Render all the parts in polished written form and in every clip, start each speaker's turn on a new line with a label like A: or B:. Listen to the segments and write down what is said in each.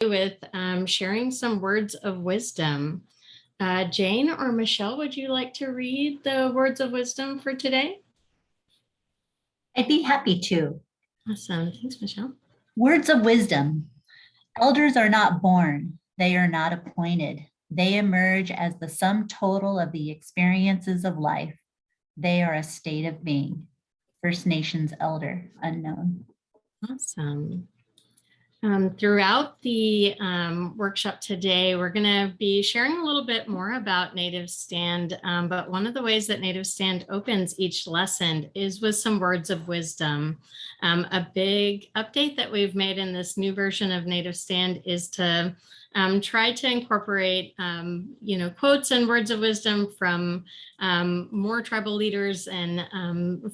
A: with sharing some words of wisdom. Jane or Michelle, would you like to read the words of wisdom for today?
B: I'd be happy to.
A: Awesome. Thanks, Michelle.
B: Words of wisdom. Elders are not born. They are not appointed. They emerge as the sum total of the experiences of life. They are a state of being. First Nations elder, unknown.
A: Awesome. Throughout the workshop today, we're going to be sharing a little bit more about Native Stand, but one of the ways that Native Stand opens each lesson is with some words of wisdom. A big update that we've made in this new version of Native Stand is to try to incorporate, quotes and words of wisdom from more tribal leaders and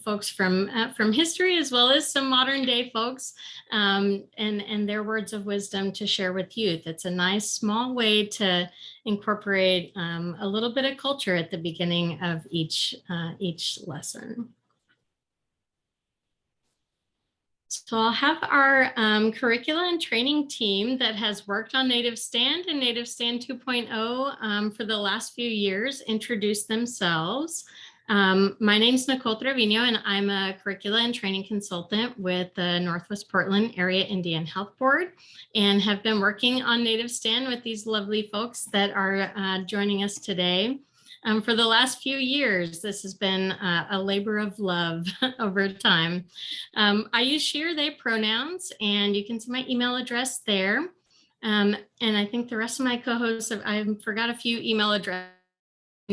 A: folks from history, as well as some modern day folks, and their words of wisdom to share with youth. It's a nice small way to incorporate a little bit of culture at the beginning of each lesson. So I'll have our curricula and training team that has worked on Native Stand and Native Stand 2.0 for the last few years introduce themselves. My name is Nicole Trevino, and I'm a curricula and training consultant with the Northwest Portland Area Indian Health Board, and have been working on Native Stand with these lovely folks that are joining us today. For the last few years, this has been a labor of love over time. I use she or they pronouns, and you can see my email address there. And I think the rest of my co-hosts, I forgot a few email addresses.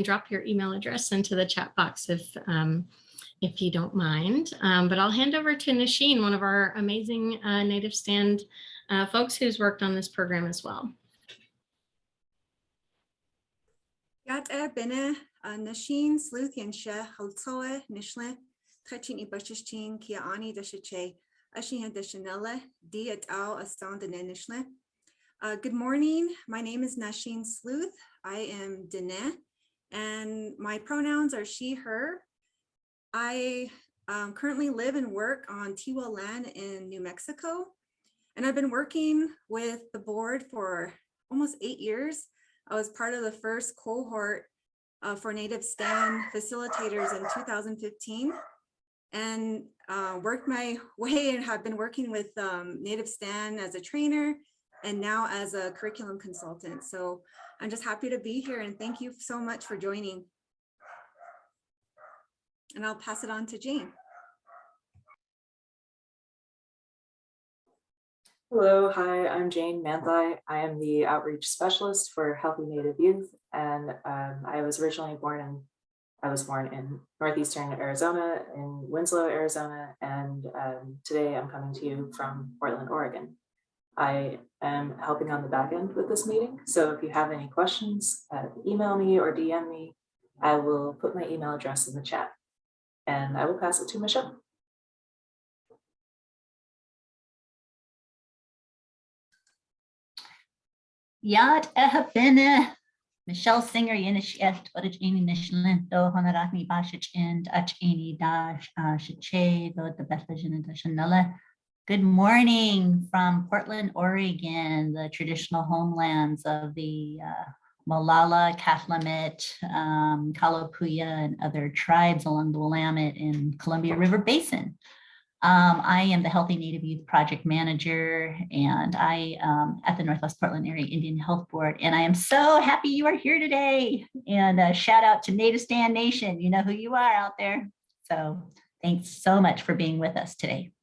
A: Drop your email address into the chat box if you don't mind. But I'll hand over to Nasheen, one of our amazing Native Stand folks who's worked on this program as well.
C: Yat bene Nasheen Sluthiansha Holtoe Nishle Tachin Ibashchin Kiani Dashache Ashin Dashanella D et al Astan Nishle. Good morning. My name is Nasheen Sluth. I am Dene, and my pronouns are she, her. I currently live and work on Tiwa land in New Mexico, and I've been working with the board for almost 8 years. I was part of the first cohort for Native Stand facilitators in 2015, and worked my way and have been working with Native Stand as a trainer and now as a curriculum consultant. So I'm just happy to be here, and thank you so much for joining. And I'll pass it on to Jane.
D: Hello, hi, I'm Jane Manthai. I am the outreach specialist for Healthy Native Youth, and I was born in northeastern Arizona, in Winslow, Arizona, and today I'm coming to you from Portland, Oregon. I am helping on the back end with this meeting, so if you have any questions, email me or DM me. I will put my email address in the chat, and I will pass it to Michelle.
B: Yat bene Michelle Singer Yenishet Origini Nishlin do Honorami Bashich and Achini Dash Shiche do the Bethlehem and Dashanella. Good morning from Portland, Oregon, the traditional homelands of the Molalla, Cathlamet, Kalapuya, and other tribes along the Willamette and Columbia River Basin. I am the Healthy Native Youth Project Manager, and I at the Northwest Portland Area Indian Health Board. And I am so happy you are here today. And shout out to Native Stand Nation. You know who you are out there. So thanks so much for being with us today.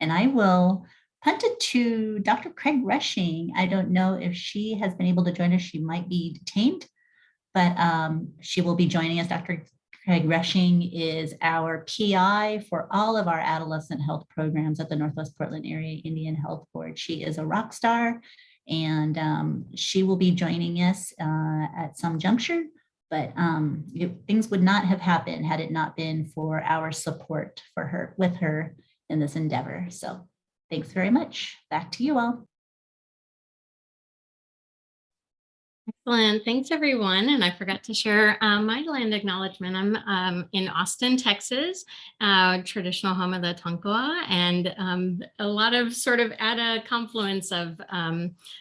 B: And I will punt it to Dr. Craig Rushing. I don't know if she has been able to join us. She might be detained, but she will be joining us. Dr. Craig Rushing is our PI for all of our adolescent health programs at the Northwest Portland Area Indian Health Board. She is a rock star, and she will be joining us at some juncture, but things would not have happened had it not been for our support for her, with her in this endeavor. So thanks very much. Back to you all.
A: Excellent. Thanks, everyone. And I forgot to share my land acknowledgement. I'm in Austin, Texas, traditional home of the Tonkawa, and a lot of sort of at a confluence of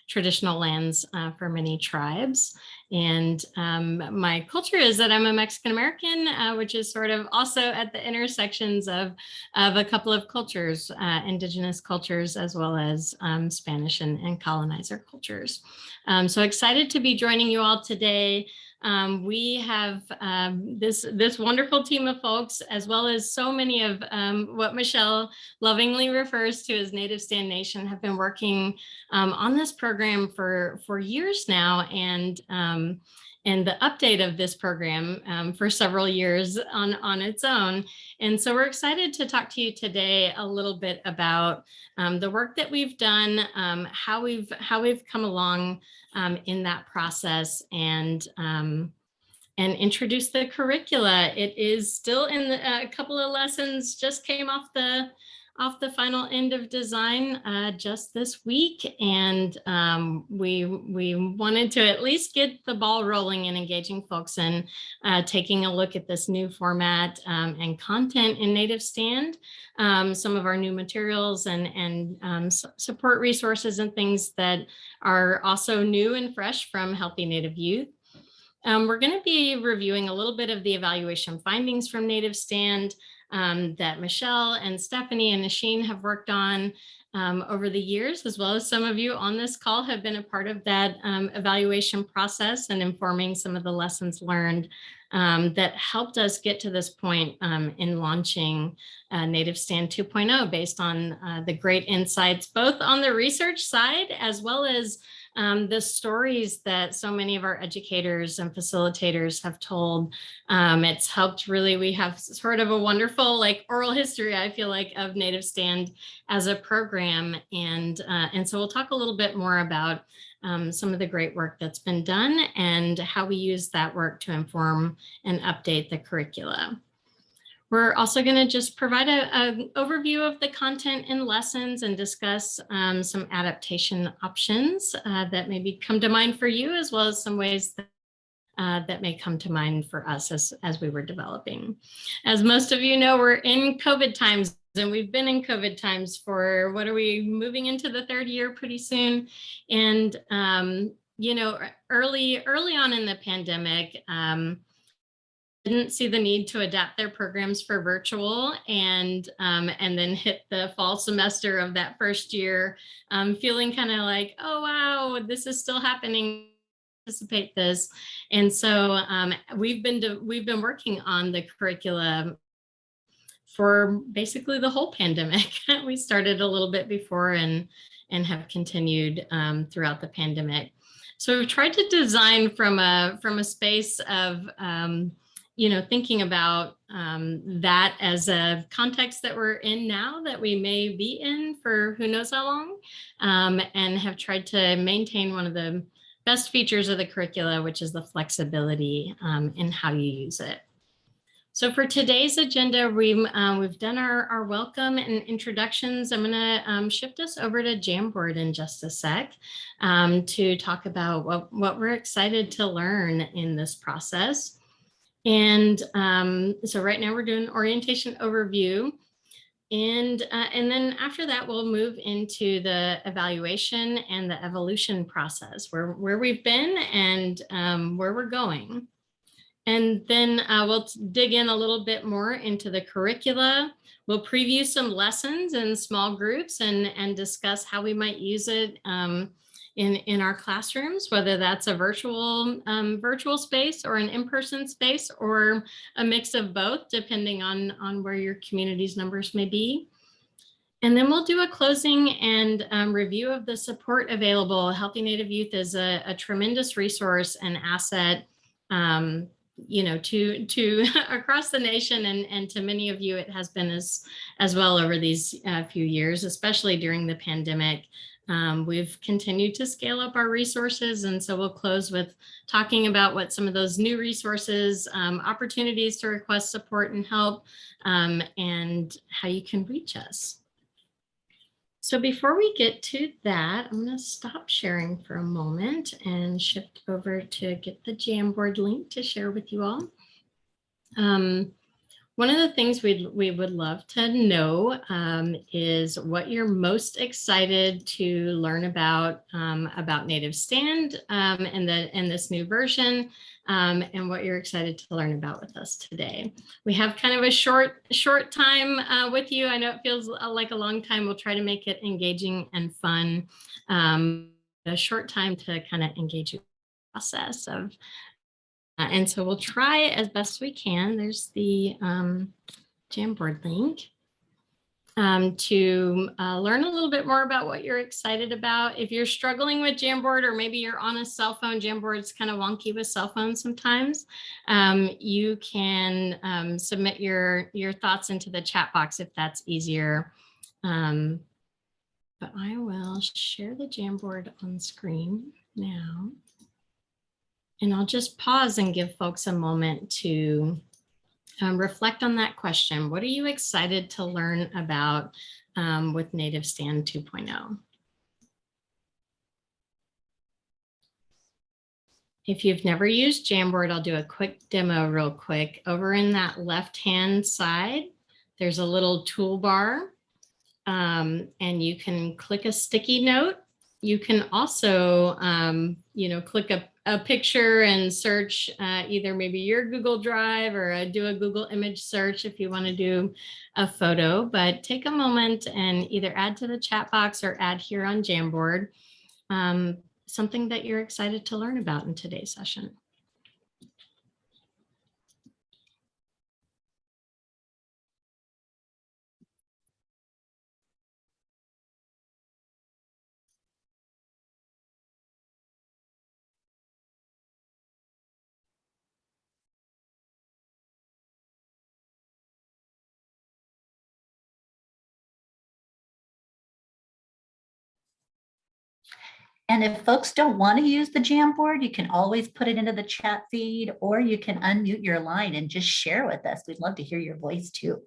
A: traditional lands for many tribes. And my culture is that I'm a Mexican American, which is sort of also at the intersections of a couple of cultures, indigenous cultures, as well as Spanish and colonizer cultures. So excited to be joining you all today. We have this wonderful team of folks, as well as so many of what Michelle lovingly refers to as Native Stand Nation, have been working on this program for years now, and the update of this program for several years on its own. And so we're excited to talk to you today a little bit about the work that we've done, how we've come along in that process, and introduce the curricula. It is still in a couple of lessons just came off the final end of design just this week, and we wanted to at least get the ball rolling and engaging folks in taking a look at this new format and content in Native Stand, some of our new materials and support resources and things that are also new and fresh from Healthy Native Youth. We're going to be reviewing a little bit of the evaluation findings from Native Stand that Michelle and Stephanie and Nasheen have worked on over the years, as well as some of you on this call have been a part of that evaluation process and informing some of the lessons learned that helped us get to this point in launching Native Stand 2.0 based on the great insights, both on the research side, as well as the stories that so many of our educators and facilitators have told. It's helped really, we have sort of a wonderful like oral history, I feel like, of Native Stand as a program. And so we'll talk a little bit more about some of the great work that's been done and how we use that work to inform and update the curricula. We're also going to just provide an overview of the content and lessons and discuss some adaptation options that maybe come to mind for you, as well as some ways that may come to mind for us as we were developing. As most of you know, we're in COVID times, and we've been in COVID times for, what are we, moving into the third year pretty soon. And, you know, early on in the pandemic, didn't see the need to adapt their programs for virtual, and then hit the fall semester of that first year, feeling kind of like, oh wow, this is still happening, anticipate this. And so we've been working on the curriculum for basically the whole pandemic. We started a little bit before and have continued throughout the pandemic. So we've tried to design from a space of you know, thinking about that as a context that we're in now, that we may be in for who knows how long, and have tried to maintain one of the best features of the curricula, which is the flexibility in how you use it. So for today's agenda, we've done our welcome and introductions. I'm going to shift us over to Jamboard in just a sec to talk about what we're excited to learn in this process. And so right now we're doing orientation overview. And then after that, we'll move into the evaluation and the evolution process, where we've been and where we're going. And then we'll dig in a little bit more into the curricula. We'll preview some lessons in small groups and discuss how we might use it in our classrooms, whether that's a virtual space or an in-person space, or a mix of both, depending on where your community's numbers may be. And then we'll do a closing and review of the support available. Healthy Native Youth is a tremendous resource and asset, you know, to across the nation, and to many of you, it has been as well over these few years, especially during the pandemic. We've continued to scale up our resources, and so we'll close with talking about what some of those new resources, opportunities to request support and help, and how you can reach us. So before we get to that, I'm going to stop sharing for a moment and shift over to get the Jamboard link to share with you all. One of the things we would love to know is what you're most excited to learn about Native Stand and this new version, and what you're excited to learn about with us today. We have kind of a short time with you. I know it feels like a long time. We'll try to make it engaging and fun. A short time to kind of engage you in the process of. And so we'll try as best we can. There's the Jamboard link to learn a little bit more about what you're excited about. If you're struggling with Jamboard, or maybe you're on a cell phone, Jamboard's kind of wonky with cell phones sometimes. You can submit your thoughts into the chat box if that's easier. But I will share the Jamboard on screen now. And I'll just pause and give folks a moment to reflect on that question. What are you excited to learn about with Native Stand 2.0? If you've never used Jamboard, I'll do a quick demo real quick. Over in that left-hand side, there's a little toolbar, and you can click a sticky note. You can also, click a picture and search either maybe your Google Drive, or do a Google image search if you want to do a photo. But take a moment and either add to the chat box or add here on Jamboard something that you're excited to learn about in today's session.
B: And if folks don't want to use the Jamboard, you can always put it into the chat feed, or you can unmute your line and just share with us. We'd love to hear your voice too.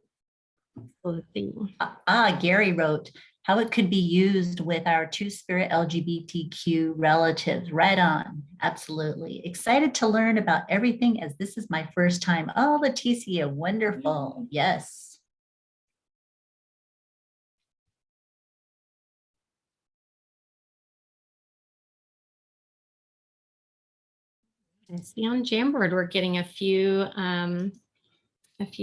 B: Gary wrote how it could be used with our Two-Spirit LGBTQ relatives. Right on. Absolutely. Excited to learn about everything, as this is my first time. Oh, Leticia, wonderful. Yes.
A: I see on Jamboard we're getting a few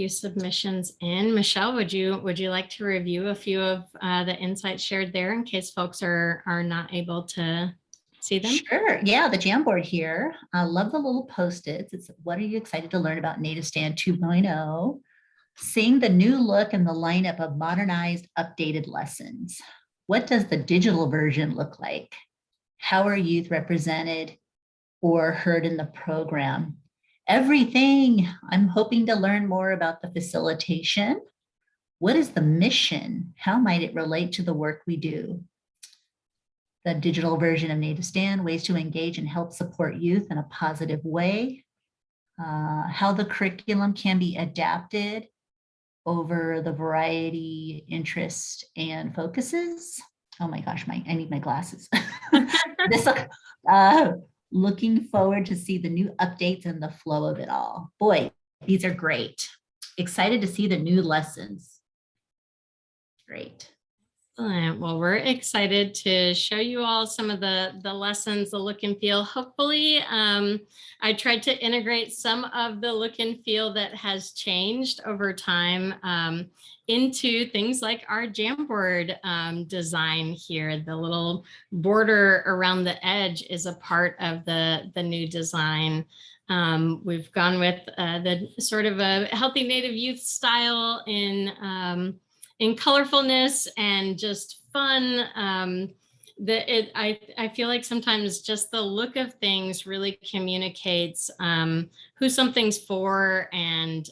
A: submissions in. Michelle, would you like to review a few of the insights shared there in case folks are not able to see them?
B: Sure. Yeah, the Jamboard here. I love the little post-its. It's what are you excited to learn about Native Stand 2.0? Seeing the new look and the lineup of modernized, updated lessons. What does the digital version look like? How are youth represented or heard in the program? Everything. I'm hoping to learn more about the facilitation. What is the mission? How might it relate to the work we do? The digital version of Native Stand, ways to engage and help support youth in a positive way. How the curriculum can be adapted over the variety, interest, and focuses. Oh my gosh, I need my glasses. Looking forward to see the new updates and the flow of it all. Boy, these are great. Excited to see the new lessons. Great.
A: Excellent. Well, we're excited to show you all some of the lessons, the look and feel. Hopefully, I tried to integrate some of the look and feel that has changed over time into things like our Jamboard design here. The little border around the edge is a part of the new design. We've gone with the sort of a healthy Native youth style in colorfulness and just fun. I feel like sometimes just the look of things really communicates who something's for and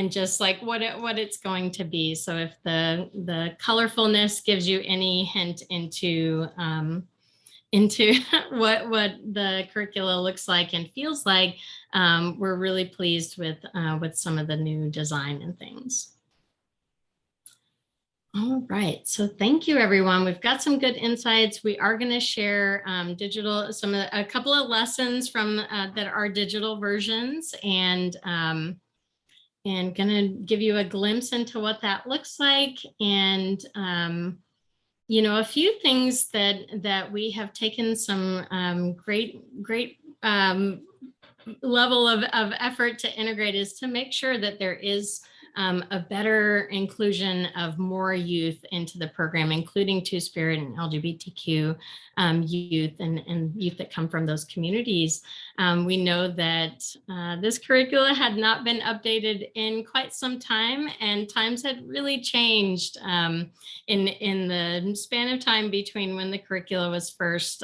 A: just like what it's going to be. So if the colorfulness gives you any hint into what the curricula looks like and feels like, we're really pleased with some of the new design and things. All right, so thank you, everyone. We've got some good insights. We are going to share a couple of lessons from that are digital versions, and going to give you a glimpse into what that looks like, and a few things that we have taken some great level of effort to integrate is to make sure that there is a better inclusion of more youth into the program, including Two-Spirit and LGBTQ youth and youth that come from those communities. We know that this curricula had not been updated in quite some time, and times had really changed in the span of time between when the curricula was first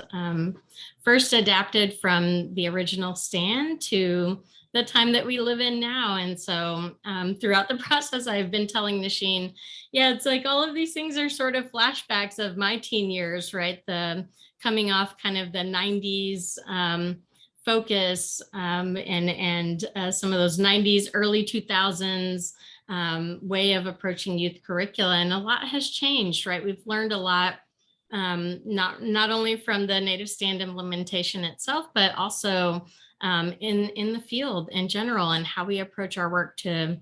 A: adapted from the original stand to the time that we live in now. And so throughout the process, I've been telling Nasheen, yeah, it's like all of these things are sort of flashbacks of my teen years, right? The coming off kind of the 90s focus and some of those 90s, early 2000s way of approaching youth curricula. And a lot has changed, right? We've learned a lot, not only from the native stand implementation itself, but also in the field in general, and how we approach our work to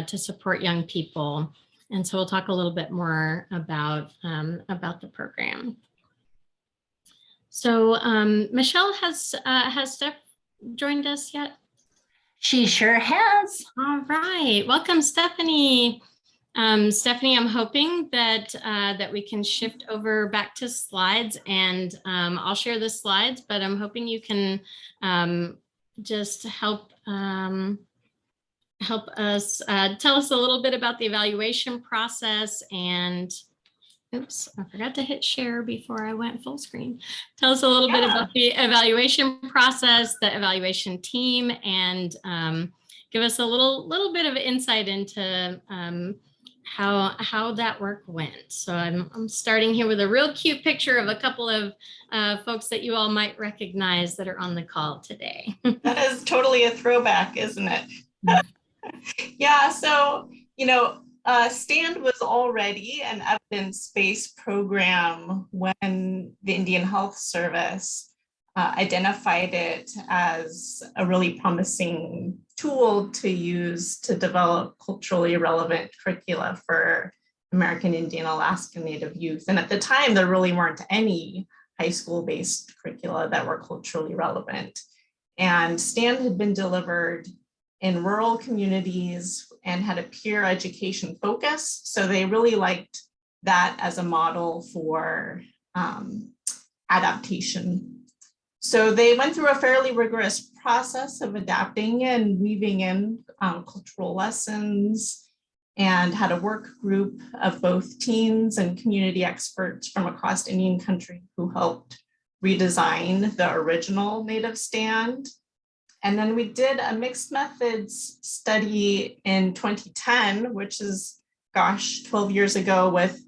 A: support young people. And so we'll talk a little bit more about the program. So Michelle, has Steph joined us yet?
B: She sure has.
A: All right, welcome, Stephanie. Stephanie, I'm hoping that that we can shift over back to slides, and I'll share the slides, but I'm hoping you can just help us tell us a little bit about the evaluation process. And oops, I forgot to hit share before I went full screen. Tell us a little bit about the evaluation process, the evaluation team, and give us a little bit of insight into how that work went. So I'm starting here with a real cute picture of a couple of folks that you all might recognize that are on the call today.
E: That is totally a throwback, isn't it? Yeah, so, STAND was already an evidence-based program when the Indian Health Service identified it as a really promising tool to use to develop culturally relevant curricula for American Indian Alaska Native youth. And at the time, there really weren't any high school-based curricula that were culturally relevant. And STAND had been delivered in rural communities and had a peer education focus. So they really liked that as a model for adaptation. So they went through a fairly rigorous process of adapting and weaving in cultural lessons, and had a work group of both teens and community experts from across Indian country who helped redesign the original native stand. And then we did a mixed methods study in 2010, which is, 12 years ago, with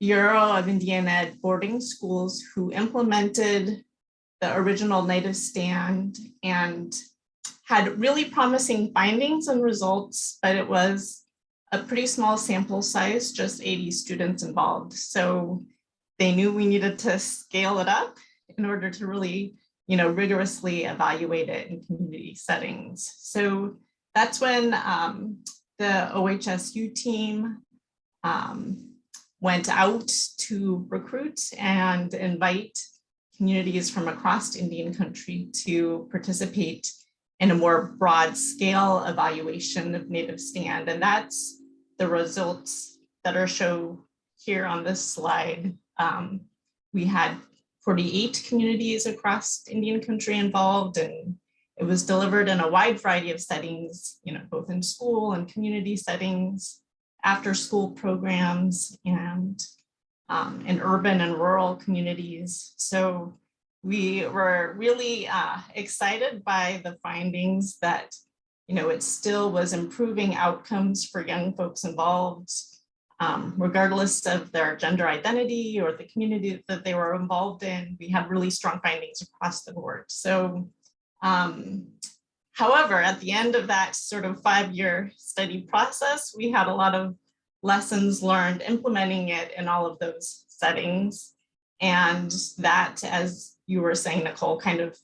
E: Bureau of Indian Ed boarding schools who implemented the original native stand and had really promising findings and results, but it was a pretty small sample size, just 80 students involved. So they knew we needed to scale it up in order to really, rigorously evaluate it in community settings. So that's when the OHSU team went out to recruit and invite communities from across Indian country to participate in a more broad scale evaluation of native stand. And that's the results that are shown here on this slide. We had 48 communities across Indian country involved, and it was delivered in a wide variety of settings, both in school and community settings, after school programs, and in urban and rural communities. So we were really excited by the findings that, it still was improving outcomes for young folks involved, regardless of their gender identity or the community that they were involved in. We had really strong findings across the board. So, however, at the end of that sort of 5-year study process, we had a lot of lessons learned, implementing it in all of those settings. And that, as you were saying, Nicole, kind of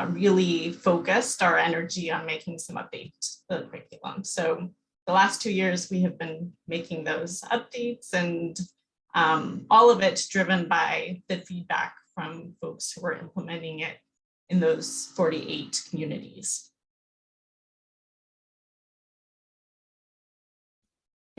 E: really focused our energy on making some updates to the curriculum. So the last 2 years, we have been making those updates, and all of it driven by the feedback from folks who are implementing it in those 48 communities.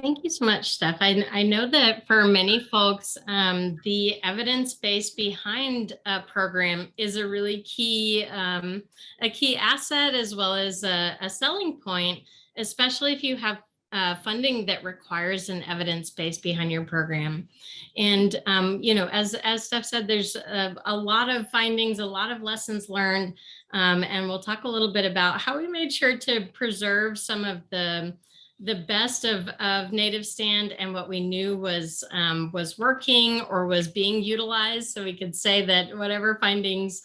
A: Thank you so much, Steph. I know that for many folks, the evidence base behind a program is a really key asset, as well as a selling point, especially if you have funding that requires an evidence base behind your program. And, as Steph said, there's a lot of findings, a lot of lessons learned, and we'll talk a little bit about how we made sure to preserve some of the best of Native Stand and what we knew was working or was being utilized. So we could say that whatever findings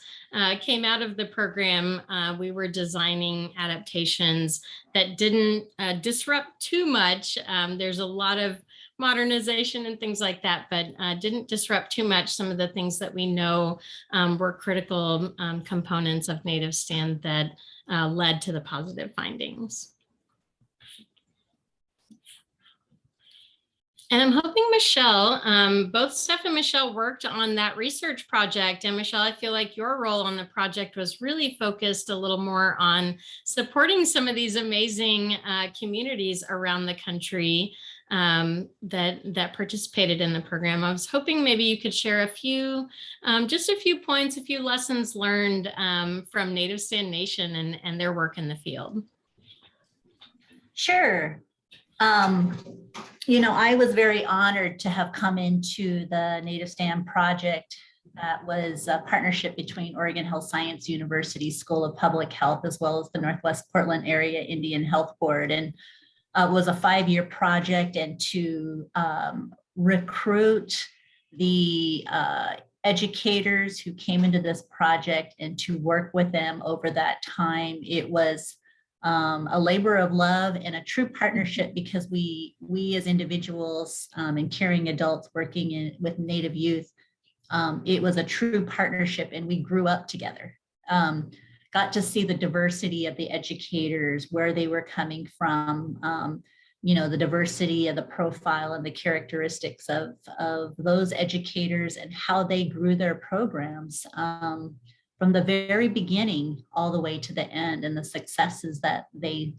A: came out of the program, we were designing adaptations that didn't disrupt too much. There's a lot of modernization and things like that, but didn't disrupt too much some of the things that we know were critical components of Native Stand that led to the positive findings. And I'm hoping Michelle, both Steph and Michelle worked on that research project. And Michelle, I feel like your role on the project was really focused a little more on supporting some of these amazing communities around the country that participated in the program. I was hoping maybe you could share just a few points, a few lessons learned from Native Stand Nation and their work in the field.
B: Sure. I was very honored to have come into the Native Stand project. That was a partnership between Oregon Health Science University School of Public Health, as well as the Northwest Portland Area Indian Health Board. And it was a 5-year project, and to recruit the educators who came into this project and to work with them over that time, it was a labor of love and a true partnership, because we as individuals and caring adults working with Native youth, it was a true partnership, and we grew up together. Got to see the diversity of the educators, where they were coming from, the diversity of the profile and the characteristics of those educators and how they grew their programs from the very beginning all the way to the end, and the successes that they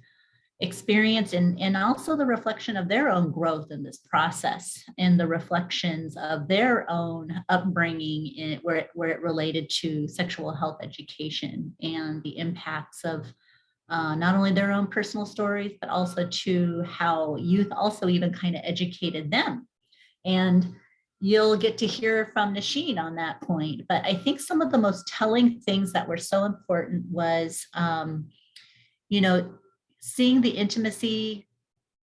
B: experienced, and also the reflection of their own growth in this process, and the reflections of their own upbringing where it related to sexual health education, and the impacts of not only their own personal stories, but also to how youth also even kind of educated them. And you'll get to hear from Nasheen on that point. But I think some of the most telling things that were so important was, seeing the intimacy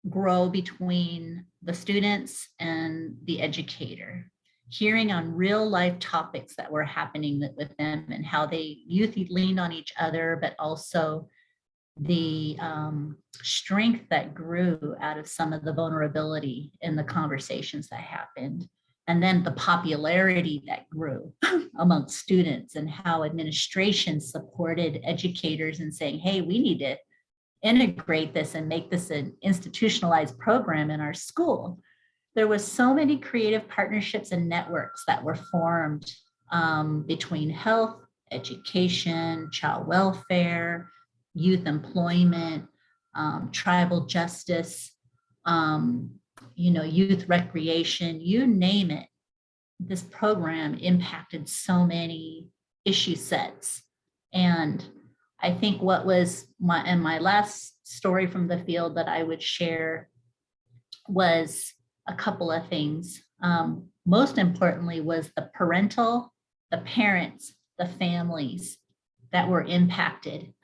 B: grow between the students and the educator, hearing on real life topics that were happening with them, and how youth leaned on each other, but also the strength that grew out of some of the vulnerability in the conversations that happened. And then the popularity that grew amongst students, and how administration supported educators in saying, hey, we need to integrate this and make this an institutionalized program in our school. There was so many creative partnerships and networks that were formed between health, education, child welfare, youth employment, tribal justice, youth recreation, you name it. This program impacted so many issue sets. And I think what was my last story from the field that I would share was a couple of things. Most importantly was the parents, the families that were impacted.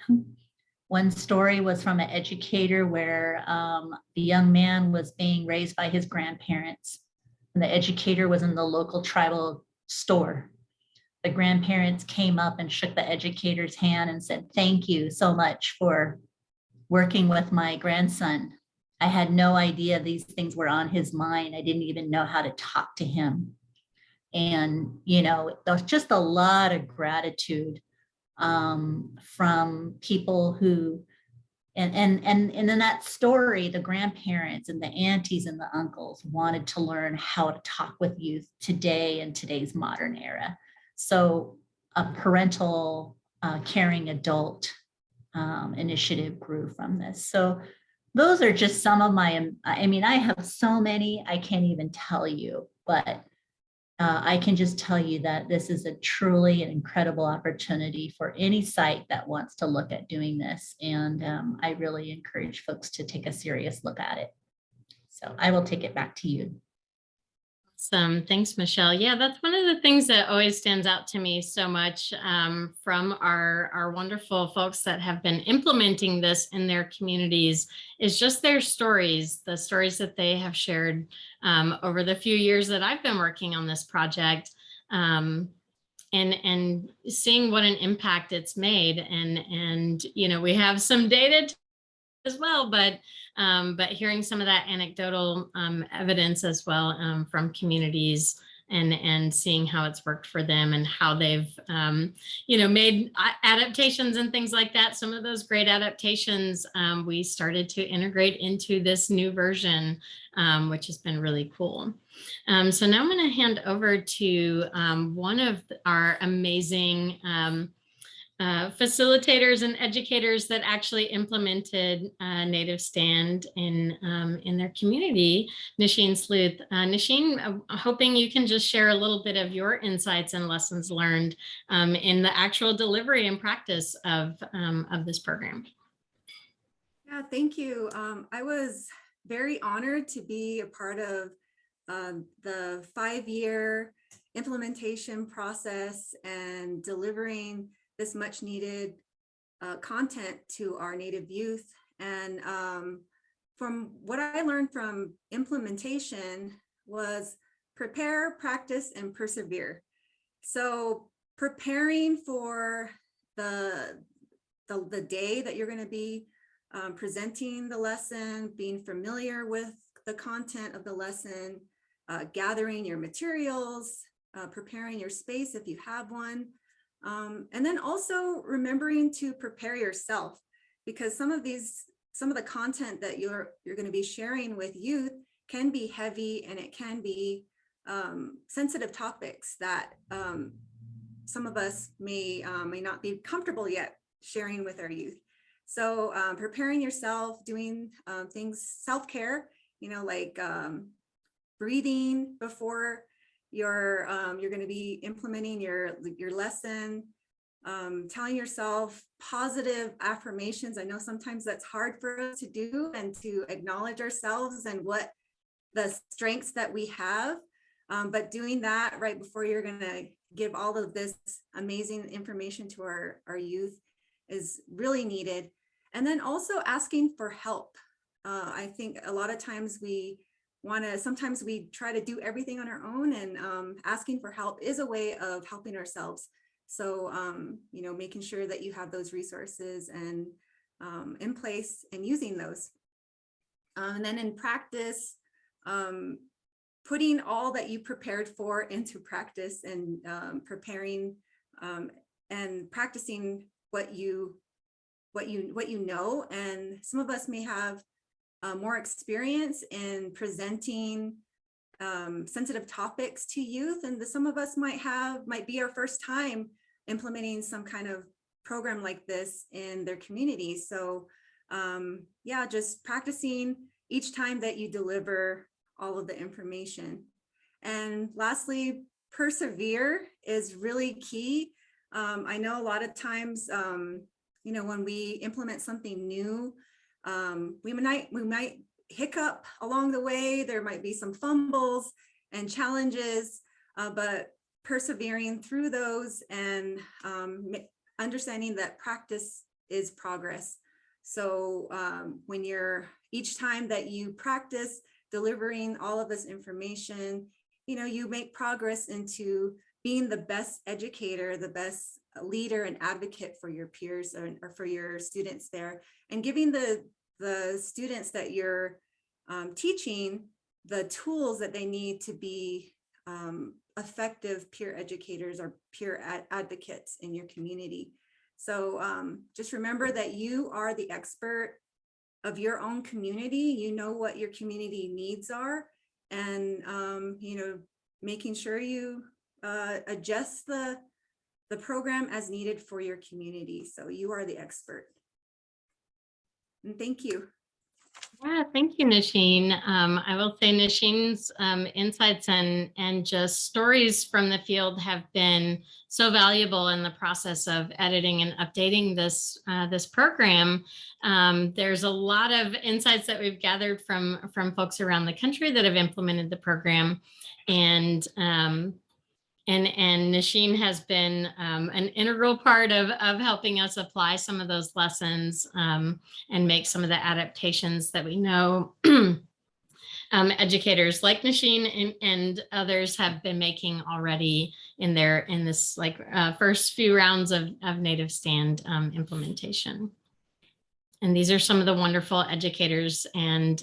B: One story was from an educator where the young man was being raised by his grandparents, and the educator was in the local tribal store. The grandparents came up and shook the educator's hand and said, thank you so much for working with my grandson. I had no idea these things were on his mind. I didn't even know how to talk to him. And, you know, there's just a lot of gratitude from people who, and in that story, the grandparents and the aunties and the uncles wanted to learn how to talk with youth today in today's modern era. So a parental caring adult initiative grew from this. So those are just some of my, I mean, I have so many, I can't even tell you, but I can just tell you that this is a truly an incredible opportunity for any site that wants to look at doing this. And I really encourage folks to take a serious look at it. So I will take it back to you.
A: Awesome. Thanks, Michelle. Yeah, that's one of the things that always stands out to me so much from our wonderful folks that have been implementing this in their communities is just their stories, the stories that they have shared over the few years that I've been working on this project, and seeing what an impact it's made. And you know, we have some data as well, but hearing some of that anecdotal evidence as well from communities and seeing how it's worked for them and how they've you know, made adaptations and things like that. Some of those great adaptations we started to integrate into this new version, which has been really cool. So now I'm going to hand over to one of our amazing facilitators and educators that actually implemented Native Stand in their community, Nasheen Sleuth. Nasheen, hoping you can just share a little bit of your insights and lessons learned in the actual delivery and practice of this program.
C: Yeah, thank you. I was very honored to be a part of the 5-year implementation process and delivering this much needed content to our Native youth. And from what I learned from implementation was prepare, practice, and persevere. So preparing for the day that you're going to be presenting the lesson, being familiar with the content of the lesson, gathering your materials, preparing your space if you have one. And then also remembering to prepare yourself, because some of the content that you're going to be sharing with youth can be heavy, and it can be sensitive topics that some of us may not be comfortable yet sharing with our youth. So preparing yourself, doing things, self-care, you know, like breathing before you're going to be implementing your lesson, telling yourself positive affirmations. I know sometimes that's hard for us to do, and to acknowledge ourselves and what the strengths that we have, but doing that right before you're going to give all of this amazing information to our youth is really needed. And then also asking for help. I think a lot of times sometimes we try to do everything on our own, and asking for help is a way of helping ourselves. So, you know, making sure that you have those resources and in place and using those. And then in practice, putting all that you prepared for into practice, and preparing and practicing what you know. And some of us may have more experience in presenting sensitive topics to youth, and some of us might be our first time implementing some kind of program like this in their community. So yeah, just practicing each time that you deliver all of the information. And lastly, persevere is really key. I know a lot of times, you know, when we implement something new, we might hiccup along the way. There might be some fumbles and challenges, but persevering through those and understanding that practice is progress. So when each time that you practice delivering all of this information, you know, you make progress into being the best educator, the best leader and advocate for your peers or for your students there, and giving the students that you're teaching the tools that they need to be effective peer educators or peer advocates in your community. So just remember that you are the expert of your own community. You know what your community needs are, and making sure you adjust the program as needed for your community. So you are the expert. And thank you.
A: Yeah, thank you, Nasheen. I will say Nasheen's insights and just stories from the field have been so valuable in the process of editing and updating this this program. There's a lot of insights that we've gathered from folks around the country that have implemented the program, and Nasheen has been an integral part of helping us apply some of those lessons and make some of the adaptations that we know educators like Nasheen and others have been making already in this first few rounds of native stand implementation. And these are some of the wonderful educators and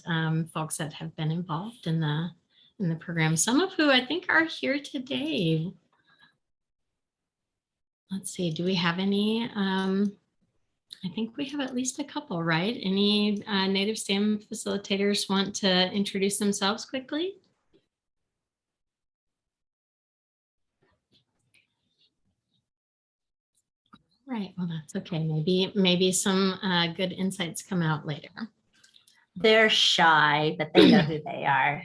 A: folks that have been involved in the program, some of who I think are here today. Let's see, do we have any? I think we have at least a couple, right? Any native STEM facilitators want to introduce themselves quickly? Right, well, that's okay. Maybe some good insights come out later.
B: They're shy, but they know who they are.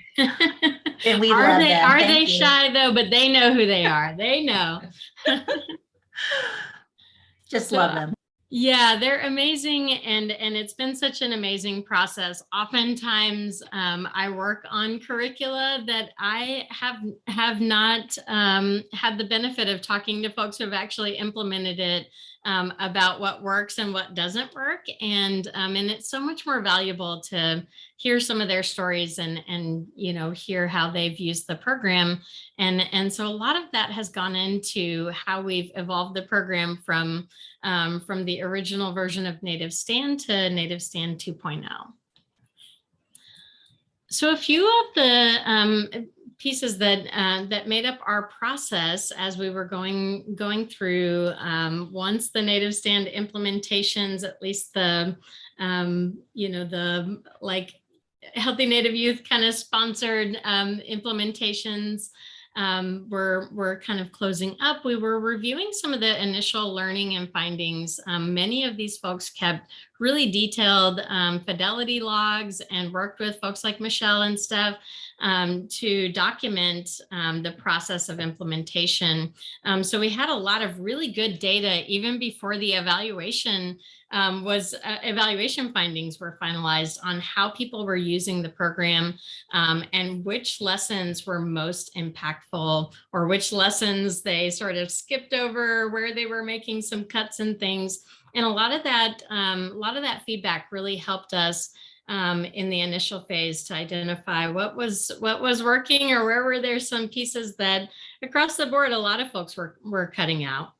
B: And we
A: are
B: love
A: they,
B: them.
A: Are
B: Thank
A: they
B: you.
A: shy though? But they know who they are. They know.
B: Just
A: So,
B: love them.
A: Yeah, they're amazing. And it's been such an amazing process. Oftentimes I work on curricula that I have not had the benefit of talking to folks who have actually implemented it about what works and what doesn't work. And it's so much more valuable to hear some of their stories and hear how they've used the program. And so a lot of that has gone into how we've evolved the program from the original version of Native Stand to Native Stand 2.0. So a few of the pieces that made up our process as we were going through once the Native Stand implementations, at least the the Healthy Native Youth kind of sponsored implementations we're kind of closing up. We were reviewing some of the initial learning and findings. Many of these folks kept really detailed fidelity logs and worked with folks like Michelle and Steph to document the process of implementation. So we had a lot of really good data even before the evaluation evaluation findings were finalized on how people were using the program and which lessons were most impactful or which lessons they sort of skipped over, where they were making some cuts and things. And a lot of that feedback really helped us in the initial phase to identify what was working or where were there some pieces that across the board a lot of folks were cutting out.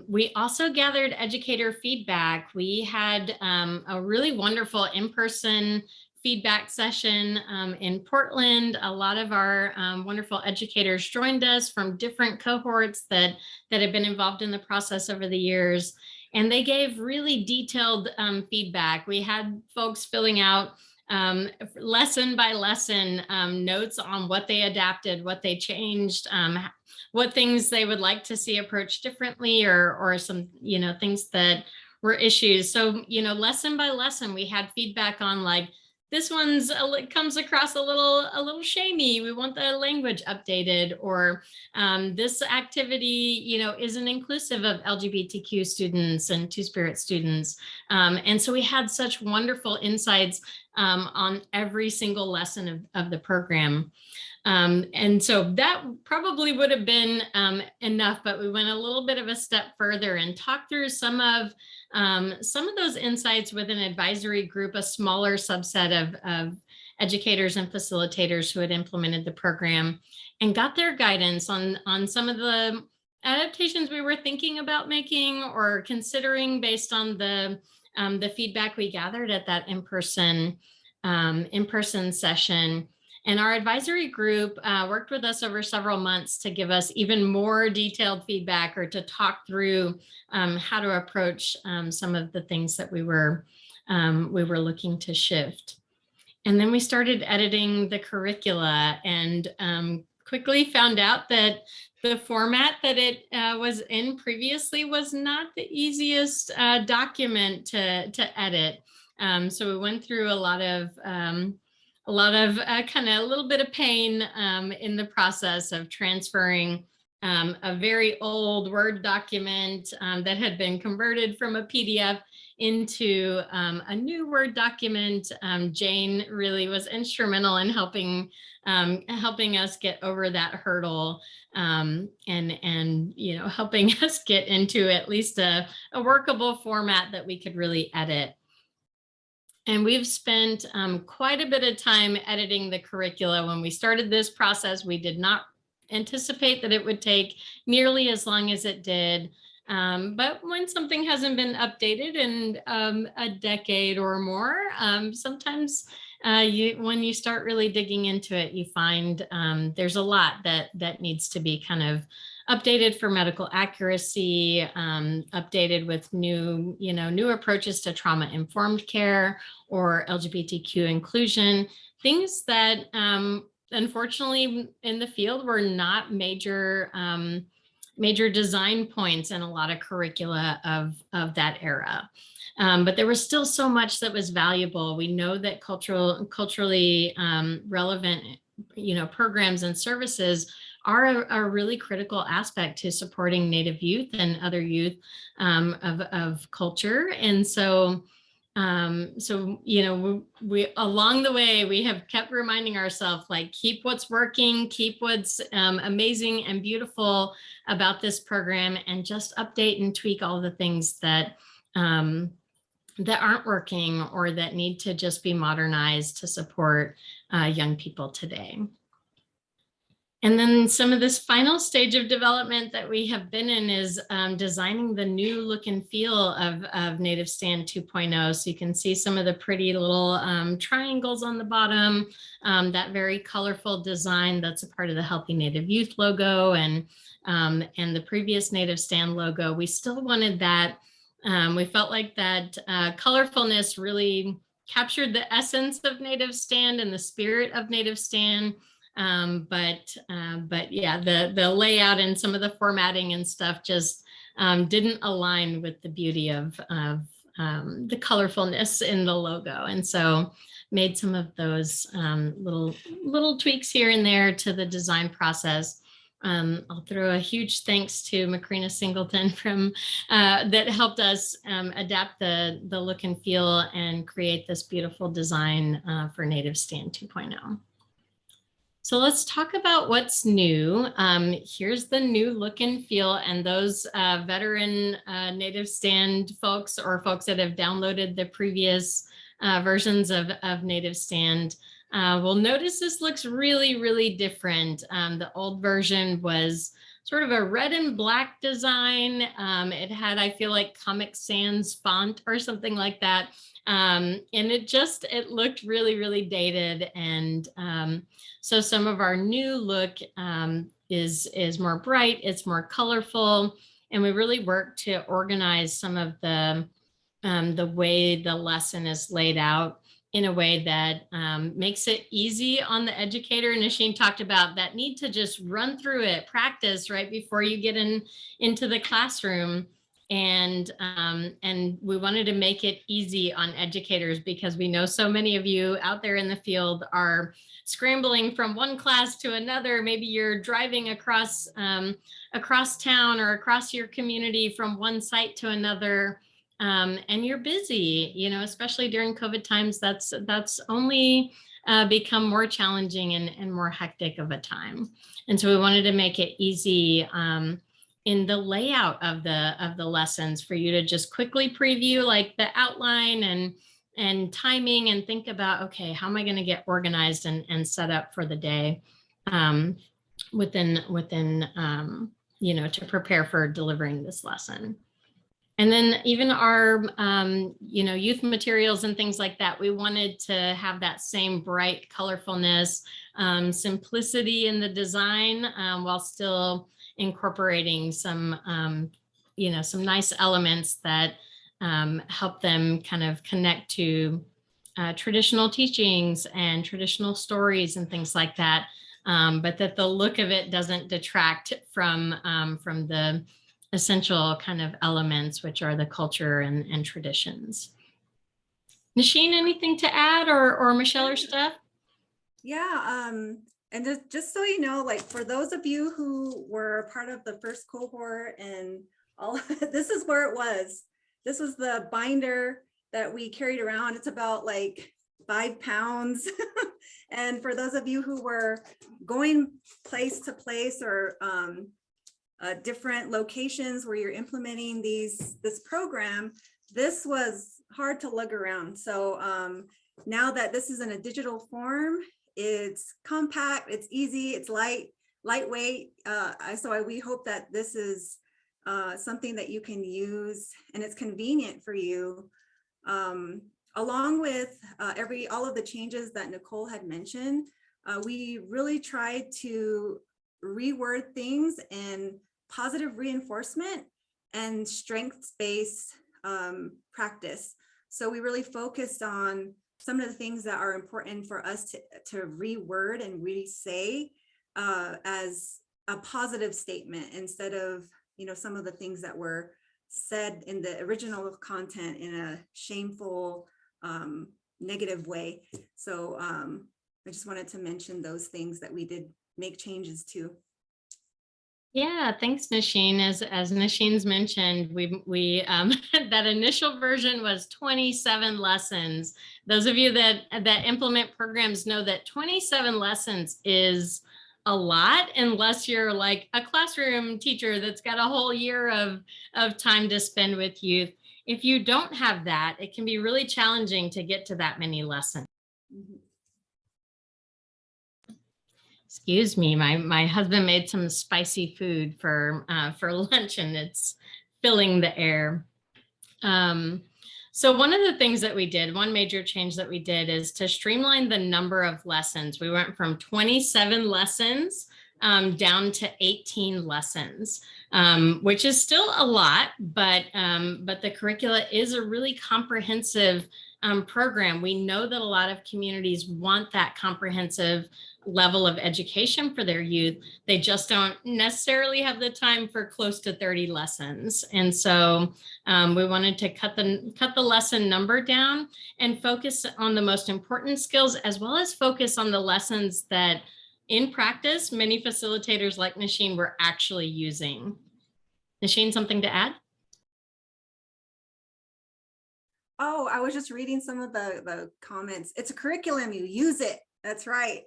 A: We also gathered educator feedback. We had a really wonderful in-person feedback session in Portland. A lot of our wonderful educators joined us from different cohorts that have been involved in the process over the years. And they gave really detailed feedback. We had folks filling out lesson by lesson notes on what they adapted, what they changed, what things they would like to see approached differently or some, things that were issues. So, lesson by lesson, we had feedback on like, this one's comes across a little shamey. We want the language updated, or this activity, isn't inclusive of LGBTQ students and Two-Spirit students. And so we had such wonderful insights on every single lesson of the program. And so that probably would have been enough, but we went a little bit of a step further and talked through some of those insights with an advisory group, a smaller subset of educators and facilitators who had implemented the program, and got their guidance on some of the adaptations we were thinking about making or considering based on the feedback we gathered at that in-person in-person session. And our advisory group worked with us over several months to give us even more detailed feedback or to talk through how to approach some of the things that we were looking to shift. And then we started editing the curricula and quickly found out that the format that it was in previously was not the easiest document to edit. So we went through a lot of kind of a little bit of pain in the process of transferring a very old Word document that had been converted from a PDF into a new Word document. Jane really was instrumental in helping us get over that hurdle and you know, helping us get into at least a workable format that we could really edit. And we've spent quite a bit of time editing the curricula. When we started this process, we did not anticipate that it would take nearly as long as it did. But when something hasn't been updated in a decade or more, sometimes when you start really digging into it, you find there's a lot that needs to be kind of updated for medical accuracy, updated with new approaches to trauma-informed care or LGBTQ inclusion, things that unfortunately in the field were not major design points in a lot of curricula of that era. But there was still so much that was valuable. We know that culturally relevant, programs and services are a really critical aspect to supporting Native youth and other youth of culture. And so, we along the way, we have kept reminding ourselves, like, keep what's working, keep what's amazing and beautiful about this program, and just update and tweak all the things that aren't working or that need to just be modernized to support young people today. And then some of this final stage of development that we have been in is designing the new look and feel of Native Stand 2.0. So you can see some of the pretty little triangles on the bottom, that very colorful design that's a part of the Healthy Native Youth logo and the previous Native Stand logo. We still wanted that. We felt like that colorfulness really captured the essence of Native Stand and the spirit of Native Stand. But yeah, the layout and some of the formatting and stuff just didn't align with the beauty of the colorfulness in the logo. And so made some of those little tweaks here and there to the design process. I'll throw a huge thanks to Macrina Singleton from that helped us adapt the look and feel and create this beautiful design for Native Stand 2.0. So let's talk about what's new. Here's the new look and feel, and those veteran Native Stand folks or folks that have downloaded the previous versions of Native Stand will notice this looks really, really different. The old version was sort of a red and black design. It had, I feel like, Comic Sans font or something like that. And it looked really, really dated. And so some of our new look is more bright, it's more colorful, and we really work to organize some of the way the lesson is laid out in a way that makes it easy on the educator. Nasheen talked about that need to just run through it, practice right before you get into the classroom. And we wanted to make it easy on educators because we know so many of you out there in the field are scrambling from one class to another. Maybe you're driving across town or across your community from one site to another, and you're busy, especially during COVID times. That's only become more challenging and more hectic of a time. And so we wanted to make it easy in the layout of the lessons for you to just quickly preview like the outline and timing and think about, okay, how am I going to get organized and set up for the day within to prepare for delivering this lesson. And then even our, youth materials and things like that, we wanted to have that same bright colorfulness, simplicity in the design, while still incorporating some, some nice elements that help them kind of connect to traditional teachings and traditional stories and things like that. But that the look of it doesn't detract from the essential kind of elements, which are the culture and traditions. Nasheen, anything to add, or Michelle or Steph?
C: Yeah, and just so you know, like for those of you who were part of the first cohort and all, this is where it was. This was the binder that we carried around. It's about like 5 pounds. And for those of you who were going place to place or different locations where you're implementing this program, this was hard to lug around. So now that this is in a digital form, it's compact, it's easy, it's lightweight. We hope that this is something that you can use and it's convenient for you. Along with all of the changes that Nicole had mentioned, we really tried to reword things in positive reinforcement and strengths-based practice. So we really focused on some of the things that are important for us to reword and re-say as a positive statement instead of, some of the things that were said in the original content in a shameful, negative way. So I just wanted to mention those things that we did make changes to.
A: Yeah, thanks, Nasheen. As Nasheen's mentioned, we that initial version was 27 lessons. Those of you that implement programs know that 27 lessons is a lot, unless you're like a classroom teacher that's got a whole year of time to spend with youth. If you don't have that, it can be really challenging to get to that many lessons.
C: Mhm.
A: Excuse me, my husband made some spicy food for lunch, and it's filling the air. So one of the things that we did, one major change that we did, is to streamline the number of lessons. We went from 27 lessons down to 18 lessons, which is still a lot, but the curricula is a really comprehensive program. We know that a lot of communities want that comprehensive level of education for their youth. They just don't necessarily have the time for close to 30 lessons. And so we wanted to cut the lesson number down and focus on the most important skills, as well as focus on the lessons that in practice, many facilitators like Nasheen were actually using. Nasheen, something to add?
C: Oh, I was just reading some of the comments. It's a curriculum, you use it. That's right.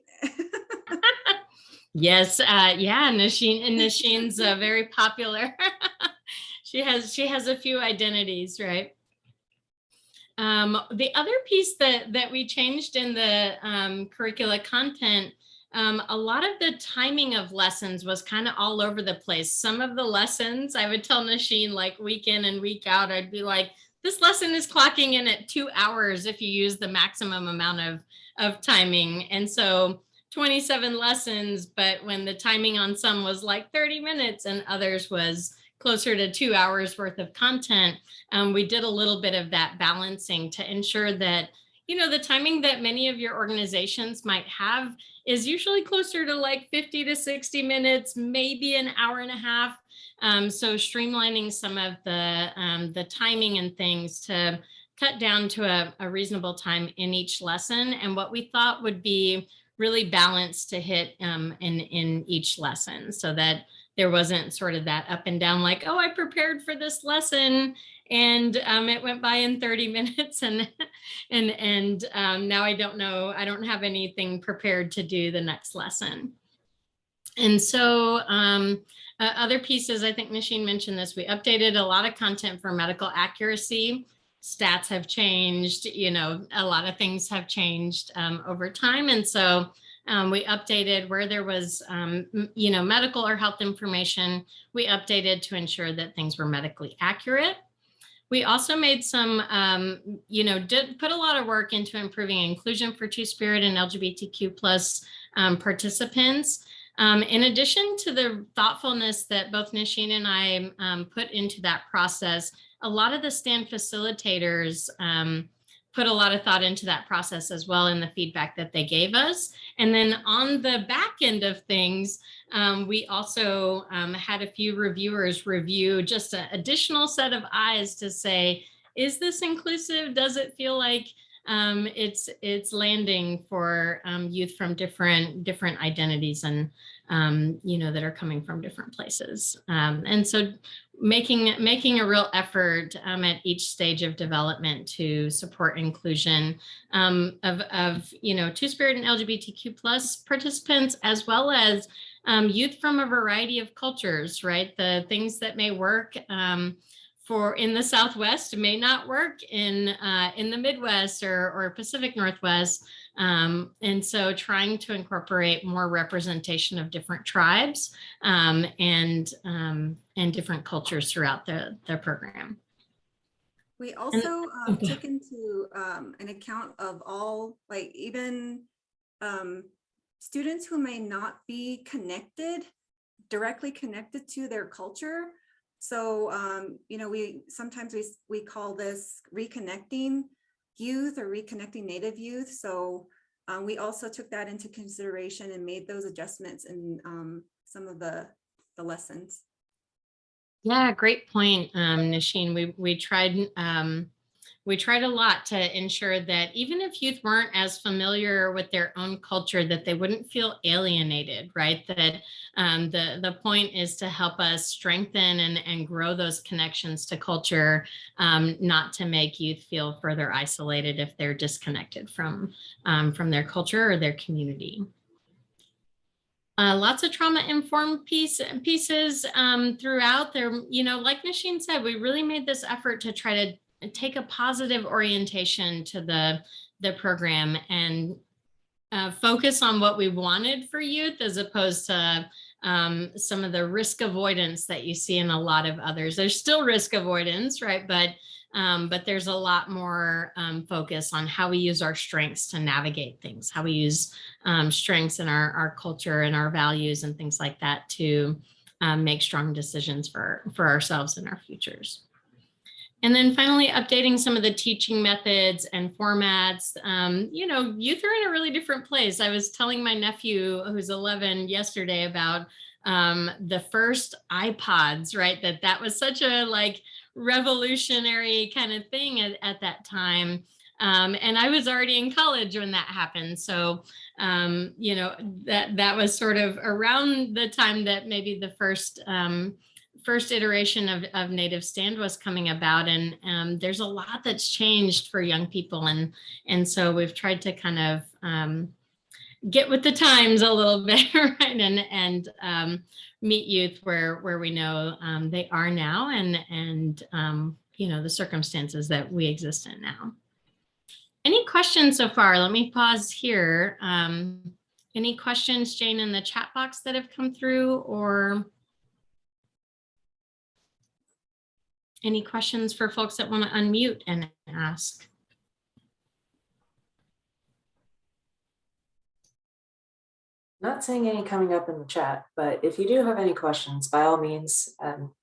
A: Yes, yeah, Nasheen's very popular. She has a few identities, right? The other piece that we changed in the curricula content, a lot of the timing of lessons was kind of all over the place. Some of the lessons I would tell Nasheen, like week in and week out, I'd be like, this lesson is clocking in at 2 hours if you use the maximum amount of timing. And so 27 lessons, but when the timing on some was like 30 minutes and others was closer to 2 hours worth of content, we did a little bit of that balancing to ensure that, the timing that many of your organizations might have is usually closer to like 50 to 60 minutes, maybe an hour and a half. So streamlining some of the timing and things to cut down to a reasonable time in each lesson, and what we thought would be really balanced to hit in each lesson, so that there wasn't sort of that up and down, like, oh, I prepared for this lesson and it went by in 30 minutes and now I don't know, I don't have anything prepared to do the next lesson. And so other pieces, I think Nasheen mentioned this, we updated a lot of content for medical accuracy. Stats have changed, a lot of things have changed over time. And so we updated where there was, medical or health information, we updated to ensure that things were medically accurate. We also made some, did put a lot of work into improving inclusion for Two-Spirit and LGBTQ plus participants. In addition to the thoughtfulness that both Nasheen and I put into that process, a lot of the stand facilitators put a lot of thought into that process as well in the feedback that they gave us. And then on the back end of things, we also had a few reviewers review just an additional set of eyes to say, is this inclusive? Does it feel like it's landing for youth from different identities and that are coming from different places? And so making a real effort at each stage of development to support inclusion of Two-Spirit and LGBTQ plus participants, as well as youth from a variety of cultures, right? The things that may work for in the Southwest may not work in the Midwest or Pacific Northwest. And so trying to incorporate more representation of different tribes and different cultures throughout the program.
C: We also took into an account of all, like even students who may not be directly connected to their culture. So, we sometimes call this reconnecting youth or reconnecting Native youth. So we also took that into consideration and made those adjustments in some of the lessons.
A: Yeah, great point, Nasheen. We tried a lot to ensure that even if youth weren't as familiar with their own culture, that they wouldn't feel alienated, right? That the point is to help us strengthen and grow those connections to culture, not to make youth feel further isolated if they're disconnected from their culture or their community. Lots of trauma-informed pieces throughout there. Like Nasheen said, we really made this effort to try to take a positive orientation to the program and focus on what we wanted for youth, as opposed to some of the risk avoidance that you see in a lot of others. There's still risk avoidance, right? But there's a lot more focus on how we use our strengths to navigate things, how we use strengths in our culture and our values and things like that to make strong decisions for ourselves and our futures. And then finally, updating some of the teaching methods and formats. Youth are in a really different place. I was telling my nephew, who's 11, yesterday about the first iPods, right? That was such a revolutionary kind of thing at that time. And I was already in college when that happened. So, that was sort of around the time that maybe the first iteration of Native Stand was coming about, and there's a lot that's changed for young people, and so we've tried to kind of get with the times a little bit, right, and meet youth where we know they are now, and the circumstances that we exist in now. Any questions so far? Let me pause here. Any questions, Jane, in the chat box that have come through, or any questions for folks that want to unmute and ask?
D: Not seeing any coming up in the chat, but if you do have any questions, by all means,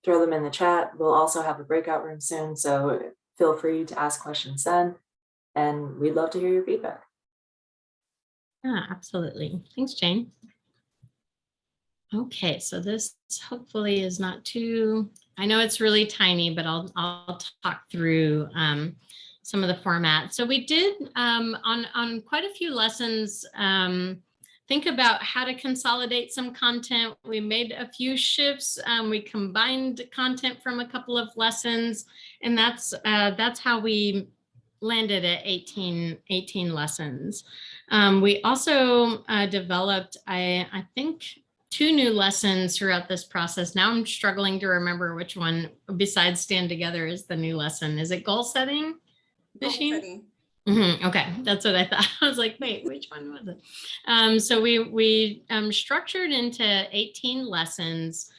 D: throw them in the chat. We'll also have a breakout room soon, so feel free to ask questions then, and we'd love to hear your feedback.
A: Yeah, absolutely. Thanks, Jane. Okay, so this hopefully is not too, I know it's really tiny, but I'll talk through some of the formats. So we did on quite a few lessons, think about how to consolidate some content. We made a few shifts. We combined content from a couple of lessons, and that's how we landed at 18 lessons. We also developed, I think, 2 new lessons throughout this process. Now I'm struggling to remember which one besides Stand Together is the new lesson. Is it goal setting?
C: Goal setting.
A: Okay, that's what I thought. I was like, wait, which one was it? So we structured into 18 lessons,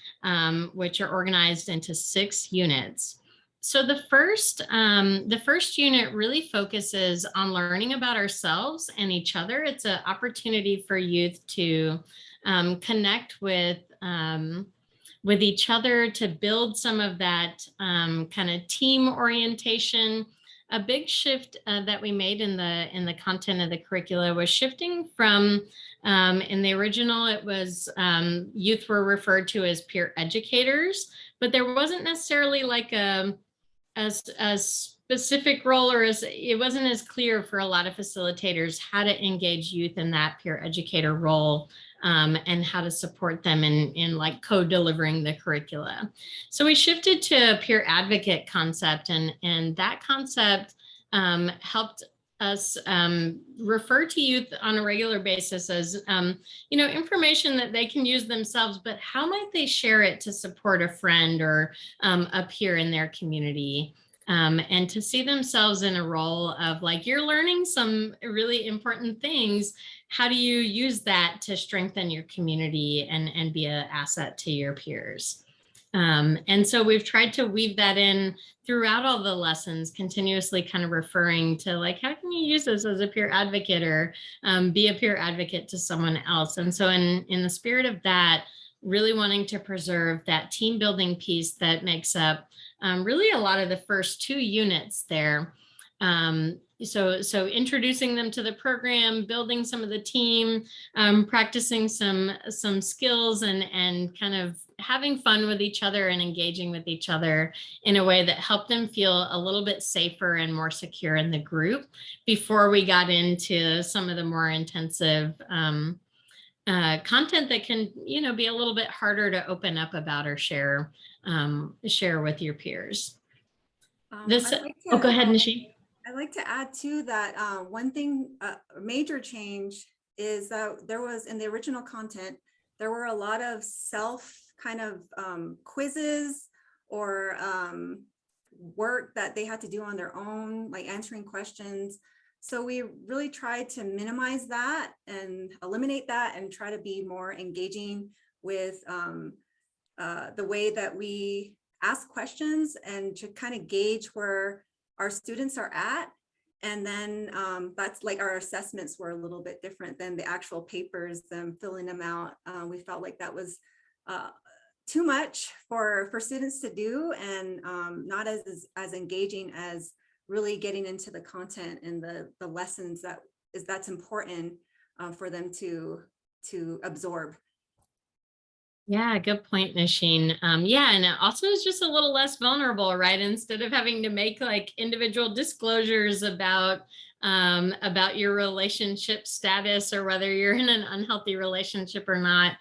A: which are organized into 6 units. So the first unit really focuses on learning about ourselves and each other. It's an opportunity for youth to connect with each other, to build some of that kind of team orientation. A big shift that we made in the content of the curricula was shifting from, in the original, it was youth were referred to as peer educators, but there wasn't necessarily like a specific role, or it wasn't as clear for a lot of facilitators how to engage youth in that peer educator role. And how to support them in like co-delivering the curricula. So we shifted to a peer advocate concept, and that concept helped us refer to youth on a regular basis as information that they can use themselves, but how might they share it to support a friend or a peer in their community? And to see themselves in a role of like, you're learning some really important things. How do you use that to strengthen your community and be an asset to your peers? And so we've tried to weave that in throughout all the lessons, continuously kind of referring to like, how can you use this as a peer advocate or be a peer advocate to someone else? And so in the spirit of that, really wanting to preserve that team building piece that makes up really a lot of the first 2 units there. So introducing them to the program, building some of the team, practicing some skills and kind of having fun with each other and engaging with each other in a way that helped them feel a little bit safer and more secure in the group before we got into some of the more intensive content that can, be a little bit harder to open up about or share with your peers. Go ahead, Nasheen.
C: I'd like to add too that one thing, a major change is that there was in the original content, there were a lot of self kind of quizzes or work that they had to do on their own, like answering questions. So we really tried to minimize that and eliminate that and try to be more engaging with the way that we ask questions and to kind of gauge where our students are at. And then that's like our assessments were a little bit different than the actual papers, them filling them out. We felt like that was too much for students to do and not as engaging as really getting into the content and the lessons that's important for them to absorb.
A: Yeah, good point, Nasheen. Yeah, and it also is just a little less vulnerable, right? Instead of having to make like individual disclosures about your relationship status or whether you're in an unhealthy relationship or not,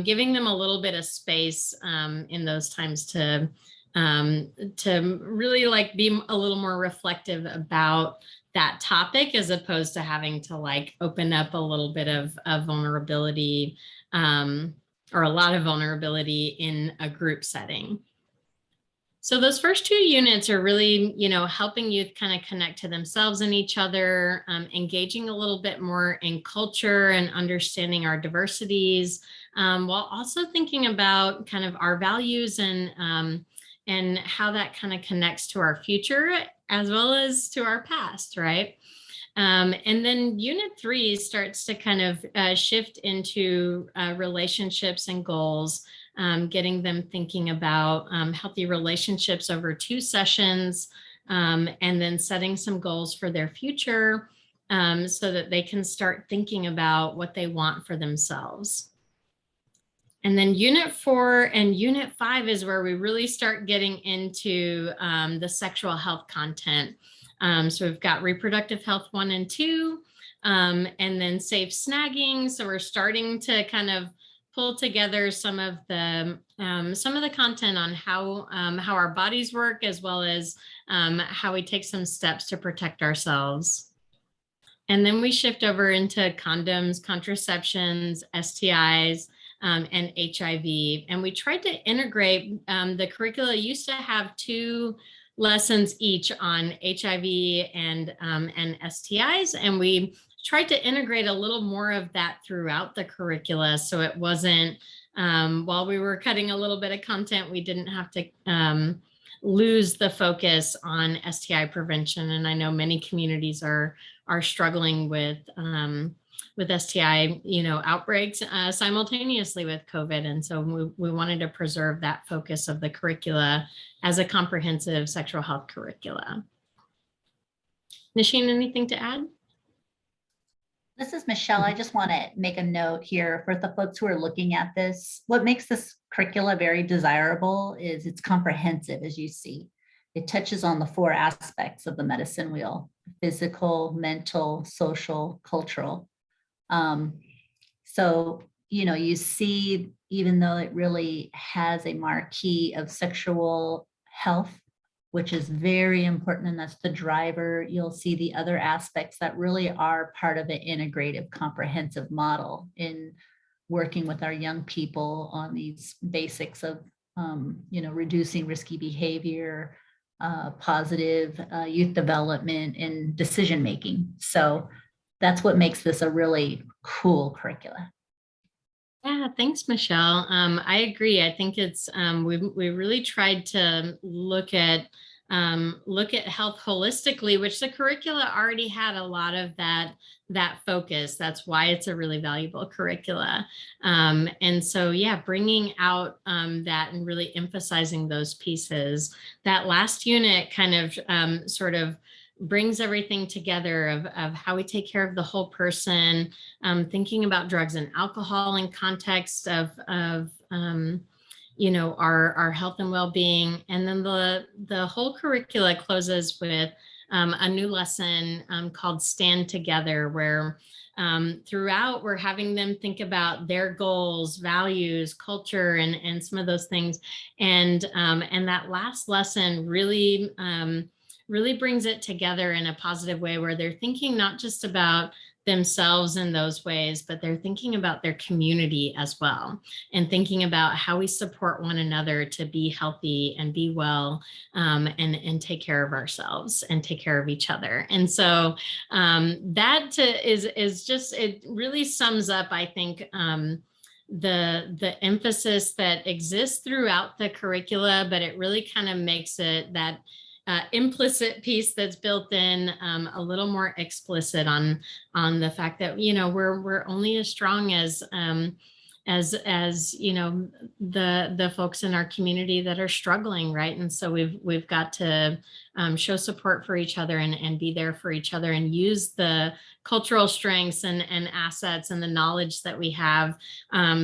A: giving them a little bit of space in those times to really like be a little more reflective about that topic, as opposed to having to like open up a little bit of vulnerability or a lot of vulnerability in a group setting. So those first 2 units are really, helping youth kind of connect to themselves and each other, engaging a little bit more in culture and understanding our diversities, while also thinking about kind of our values and how that kind of connects to our future as well as to our past, right? And then unit 3 starts to kind of shift into relationships and goals, getting them thinking about healthy relationships over 2 sessions, and then setting some goals for their future so that they can start thinking about what they want for themselves. And then unit 4 and unit 5 is where we really start getting into the sexual health content. So we've got reproductive health 1 and 2, and then safe snagging. So we're starting to kind of pull together some of the content on how our bodies work, as well as how we take some steps to protect ourselves. And then we shift over into condoms, contraceptions, STIs, and HIV. And we tried to integrate, the curricula used to have 2 lessons each on HIV and STIs. And we tried to integrate a little more of that throughout the curricula. So it wasn't, while we were cutting a little bit of content, we didn't have to lose the focus on STI prevention. And I know many communities are struggling with STI, outbreaks simultaneously with COVID. And so we wanted to preserve that focus of the curricula as a comprehensive sexual health curricula. Nasheen, anything to add?
B: This is Michelle. I just want to make a note here for the folks who are looking at this. What makes this curricula very desirable is it's comprehensive, as you see. It touches on the 4 aspects of the medicine wheel: physical, mental, social, cultural. So, you see, even though it really has a marquee of sexual health, which is very important, and that's the driver, you'll see the other aspects that really are part of an integrative, comprehensive model in working with our young people on these basics of, reducing risky behavior, positive youth development, and decision-making. So that's what makes this a really cool curricula.
A: Yeah, thanks, Michelle. I agree. I think it's we really tried to look at health holistically, which the curricula already had a lot of that focus. That's why it's a really valuable curricula. And so, yeah, bringing out that and really emphasizing those pieces. That last unit kind of sort of brings everything together of how we take care of the whole person, thinking about drugs and alcohol in context of our health and well-being. And then the whole curricula closes with a new lesson called Stand Together, where throughout we're having them think about their goals, values, culture, and some of those things. And that last lesson really brings it together in a positive way, where they're thinking not just about themselves in those ways, but they're thinking about their community as well, and thinking about how we support one another to be healthy and be well, and take care of ourselves and take care of each other. And so that is just, it really sums up, I think, the emphasis that exists throughout the curricula, but it really kind of makes it that implicit piece that's built in a little more explicit on the fact that we're only as strong as the folks in our community that are struggling, right? And so we've got to show support for each other and be there for each other, and use the cultural strengths and assets and the knowledge that we have,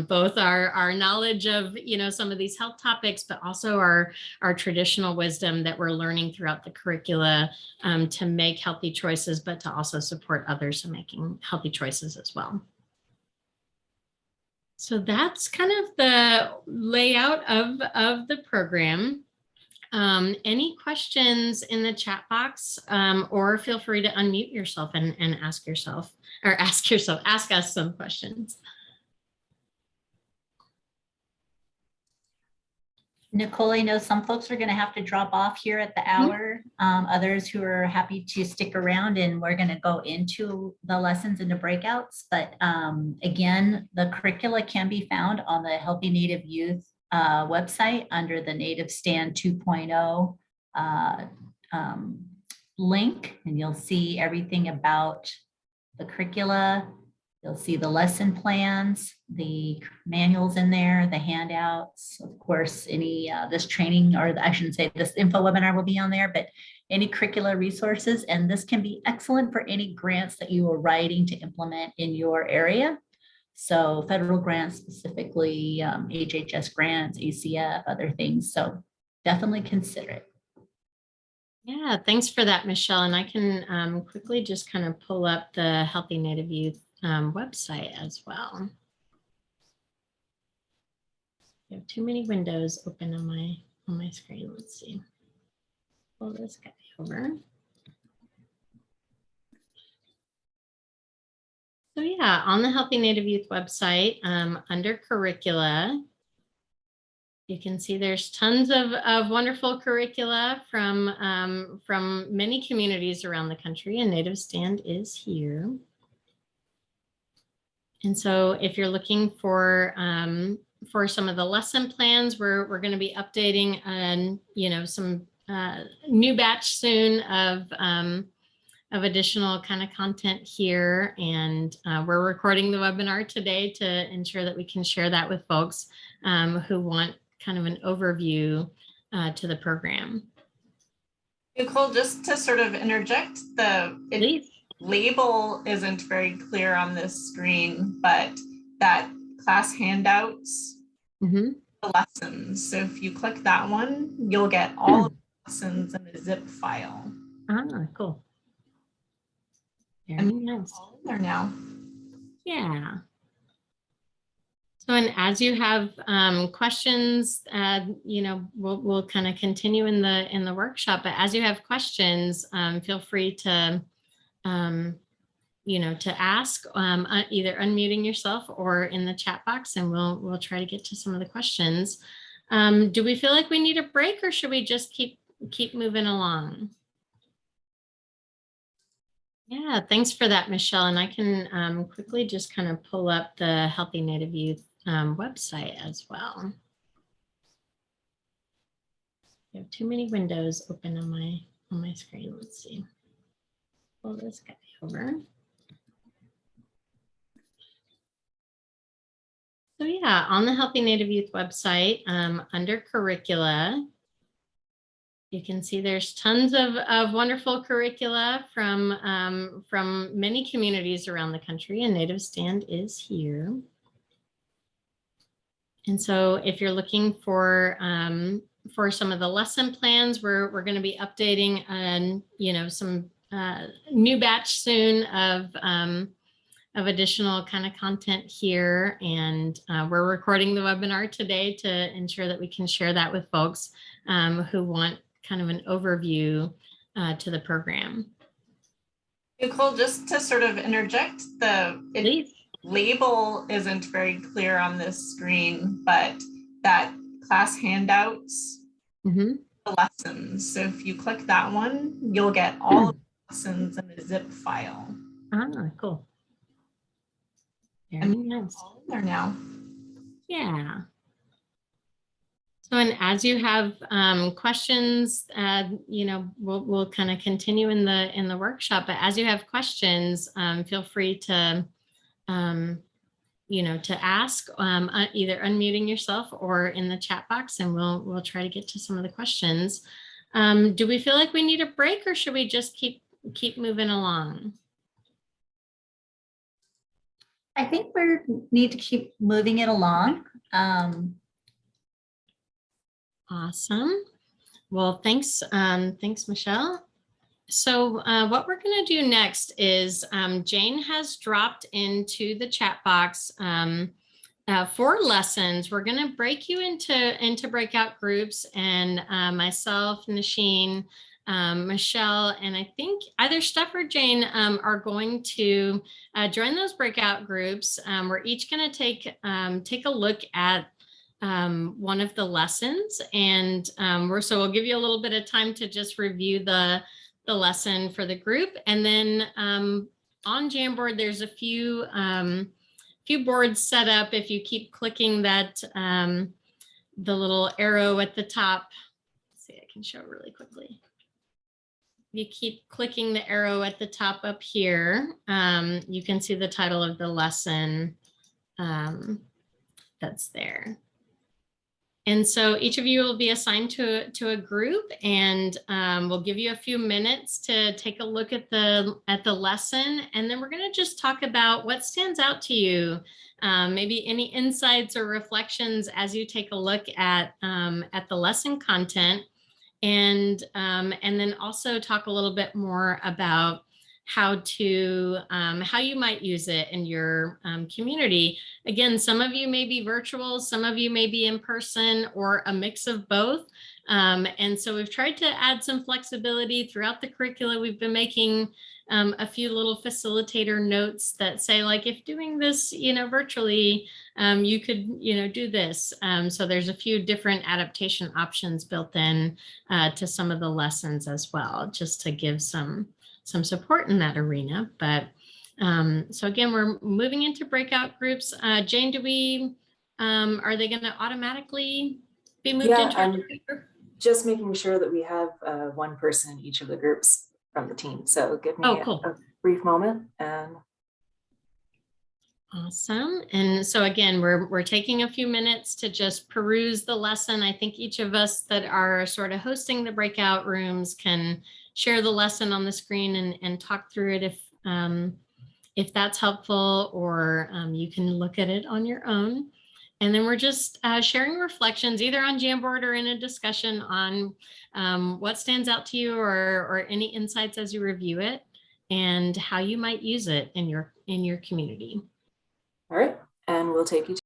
A: both our knowledge of some of these health topics, but also our traditional wisdom that we're learning throughout the curricula, to make healthy choices, but to also support others in making healthy choices as well. So that's kind of the layout of the program. Any questions in the chat box, or feel free to unmute yourself and ask us some questions.
B: Nicole, I know some folks are going to have to drop off here at the hour. Others who are happy to stick around, and we're going to go into the lessons into breakouts. But again, the curricula can be found on the Healthy Native Youth website under the Native Stand 2.0 link, and you'll see everything about the curricula. You'll see the lesson plans, the manuals in there, the handouts. Of course, any this training, or I shouldn't say this info webinar will be on there, but any curricular resources. And this can be excellent for any grants that you are writing to implement in your area. So federal grants, specifically HHS grants, ACF, other things. So definitely consider it.
A: Yeah, thanks for that, Michelle. And I can quickly just kind of pull up the Healthy Native Youth website as well. I have too many windows open on my screen. Let's see. Pull this guy over. So yeah, on the Healthy Native Youth website, under curricula, you can see there's tons of wonderful curricula from many communities around the country, and Native Stand is here. And so if you're looking for for some of the lesson plans, we're going to be updating on, some new batch soon of additional kind of content here. And we're recording the webinar today to ensure that we can share that with folks who want kind of an overview to the program.
E: Nicole, just to sort of interject,
A: Please.
E: Label isn't very clear on this screen, but that class handouts,
A: Mm-hmm.
E: the lessons. So if you click that one, you'll get all of the lessons in a zip file.
A: Ah, cool. Very
E: And
A: nice.
E: all in there now.
A: Yeah. So, and as you have questions, we'll kind of continue in the workshop. But as you have questions, feel free to to ask either unmuting yourself or in the chat box, and we'll try to get to some of the questions. Do we feel like we need a break, or should we just keep moving along? Yeah, thanks for that, Michelle. And I can quickly just kind of pull up the Healthy Native Youth website as well. I have too many windows open on my screen. Let's see. Pull this guy over. So yeah, on the Healthy Native Youth website, under curricula, you can see there's tons of wonderful curricula from many communities around the country, and Native Stand is here. And so if you're looking for some of the lesson plans, we're going to be updating on, some new batch soon of additional kind of content here. And we're recording the webinar today to ensure that we can share that with folks who want kind of an overview to the program.
E: Nicole, just to sort of interject,
A: Please.
E: Label isn't very clear on this screen, but that class handouts,
A: Mm-hmm.
E: the lessons. So if you click that one, you'll get all of the lessons in a zip file.
A: Ah, cool. Very
E: And
A: nice.
E: all in there now.
A: Yeah. So, and as you have questions, we'll kind of continue in the workshop. But as you have questions, feel free to to ask either unmuting yourself or in the chat box, and we'll try to get to some of the questions. Do we feel like we need a break, or should we just keep moving along?
B: I think we need to keep moving it along.
A: Awesome. Well, thanks, Michelle. So what we're going to do next is Jane has dropped into the chat box 4 lessons. We're going to break you into breakout groups, and myself, Nasheen, Michelle, and I think either Steph or Jane are going to join those breakout groups. We're each going to take a look at one of the lessons, and we'll give you a little bit of time to just review the lesson for the group. And then on Jamboard, there's a few boards set up. If you keep clicking that, the little arrow at the top, let's see, I can show really quickly. If you keep clicking the arrow at the top up here, you can see the title of the lesson that's there. And so each of you will be assigned to a group, and we'll give you a few minutes to take a look at the lesson, and then we're going to just talk about what stands out to you, maybe any insights or reflections as you take a look at the lesson content, and then also talk a little bit more about how you might use it in your community. Again, some of you may be virtual, some of you may be in person, or a mix of both. And so we've tried to add some flexibility throughout the curricula. We've been making a few little facilitator notes that say, like, if doing this, virtually, you could, do this. So there's a few different adaptation options built in to some of the lessons as well, just to give some support in that arena. But so again, we're moving into breakout groups. Jane, do we Are they going to automatically be moved
D: Yeah,
A: into
D: I'm
A: a group?
D: just making sure that we have one person in each of the groups from the team. So give me
A: Oh, cool.
D: a brief moment and
A: Awesome. And so again, we're taking a few minutes to just peruse the lesson. I think each of us that are sort of hosting the breakout rooms can share the lesson on the screen and talk through it if that's helpful, or you can look at it on your own. And then we're just sharing reflections either on Jamboard or in a discussion on what stands out to you, or any insights as you review it and how you might use it in your community.
D: all right, and we'll take you to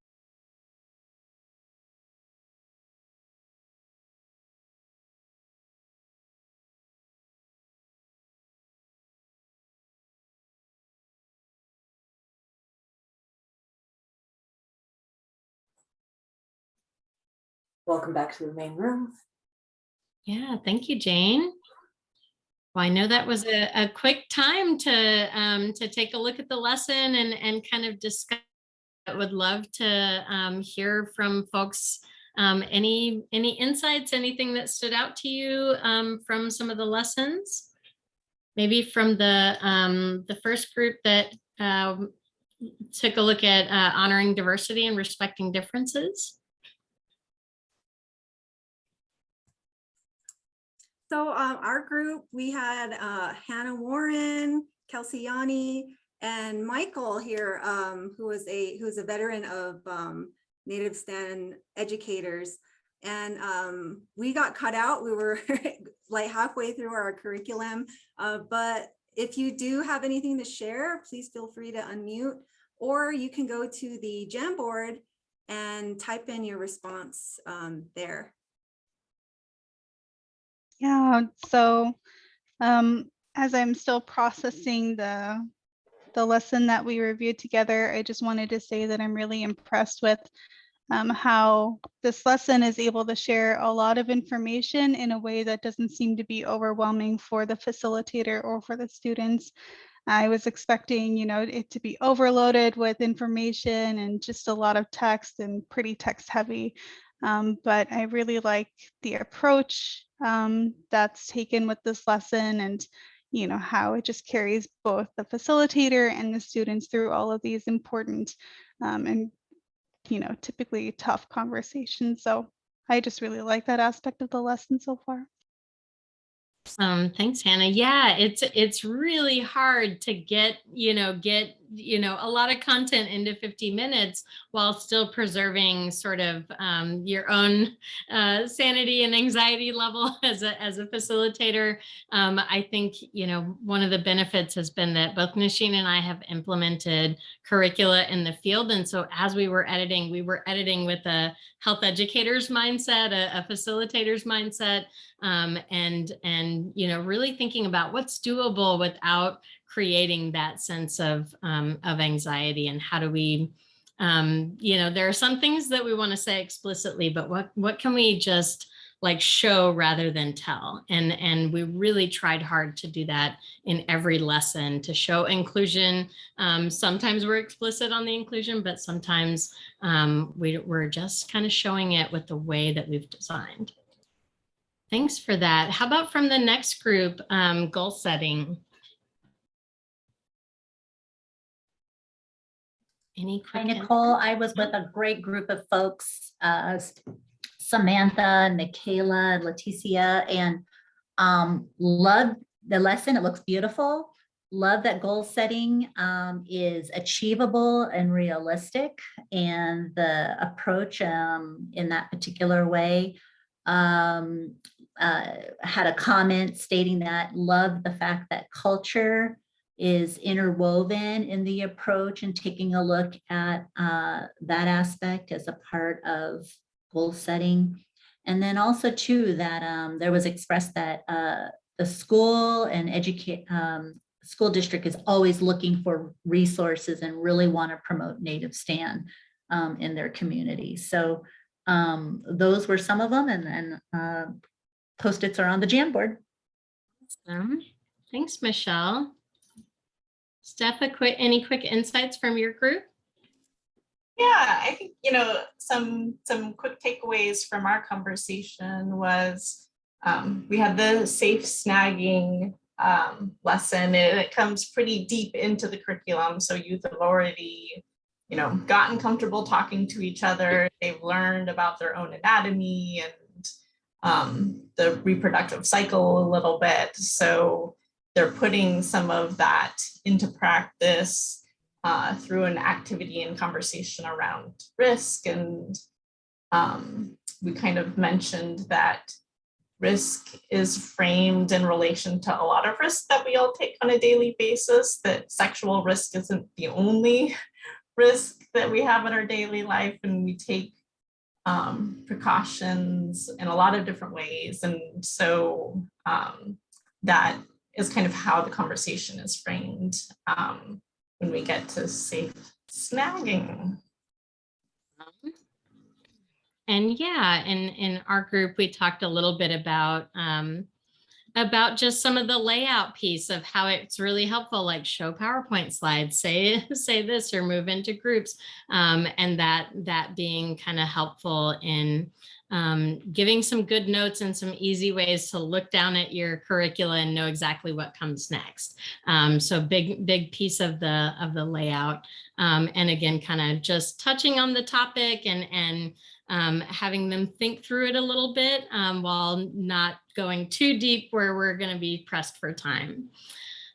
D: welcome back to the main room.
A: Yeah, thank you, Jane. Well, I know that was a quick time to take a look at the lesson and kind of discuss. I would love to hear from folks, any insights, anything that stood out to you from some of the lessons. Maybe from the first group that took a look at honoring diversity and respecting differences.
C: So our group, we had Hannah Warren, Kelsey Yanni, and Michael here, who's a veteran of Native Stand educators. And we got cut out. We were like halfway through our curriculum. But if you do have anything to share, please feel free to unmute, or you can go to the Jamboard and type in your response there.
F: Yeah, so as I'm still processing the lesson that we reviewed together, I just wanted to say that I'm really impressed with how this lesson is able to share a lot of information in a way that doesn't seem to be overwhelming for the facilitator or for the students. I was expecting, it to be overloaded with information and just a lot of text and pretty text heavy. But I really like the approach that's taken with this lesson, and how it just carries both the facilitator and the students through all of these important and typically tough conversations. So I just really like that aspect of the lesson so far.
A: Thanks, Hannah. Yeah, it's really hard to get a lot of content into 50 minutes while still preserving sort of your own sanity and anxiety level as a facilitator. I think one of the benefits has been that both Nasheen and I have implemented curricula in the field, and so as we were editing with a health educator's mindset, a facilitator's mindset, and really thinking about what's doable without creating that sense of anxiety, and how do we, there are some things that we want to say explicitly, but what can we just like show rather than tell? And we really tried hard to do that in every lesson, to show inclusion. Sometimes we're explicit on the inclusion, but sometimes we're just kind of showing it with the way that we've designed. Thanks for that. How about from the next group, goal setting? Any quick?
B: Hi, Nicole. I was with a great group of folks, Samantha, Michaela, Leticia, and loved the lesson. It looks beautiful. Love that goal setting is achievable and realistic, and the approach in that particular way. Had a comment stating that loved the fact that culture is interwoven in the approach, and taking a look at that aspect as a part of goal setting. And then also too, that there was expressed that the school and school district is always looking for resources and really want to promote Native Stand in their community. So those were some of them, and Post-its are on the Jamboard.
A: Awesome. Thanks, Michelle. Steph, any quick insights from your group?
E: Yeah, I think, some quick takeaways from our conversation was we had the safe snagging lesson, and it comes pretty deep into the curriculum. So youth have already, gotten comfortable talking to each other. They've learned about their own anatomy and the reproductive cycle a little bit. So they're putting some of that into practice through an activity and conversation around risk. And we kind of mentioned that risk is framed in relation to a lot of risks that we all take on a daily basis, that sexual risk isn't the only risk that we have in our daily life, and we take precautions in a lot of different ways. And so that is kind of how the conversation is framed when we get to safe snagging.
A: And yeah, in our group, we talked a little bit about just some of the layout piece of how it's really helpful, like show PowerPoint slides, say this, or move into groups, and that being kind of helpful in giving some good notes and some easy ways to look down at your curricula and know exactly what comes next. So big piece of the layout. And again, kind of just touching on the topic and having them think through it a little bit while not going too deep where we're going to be pressed for time.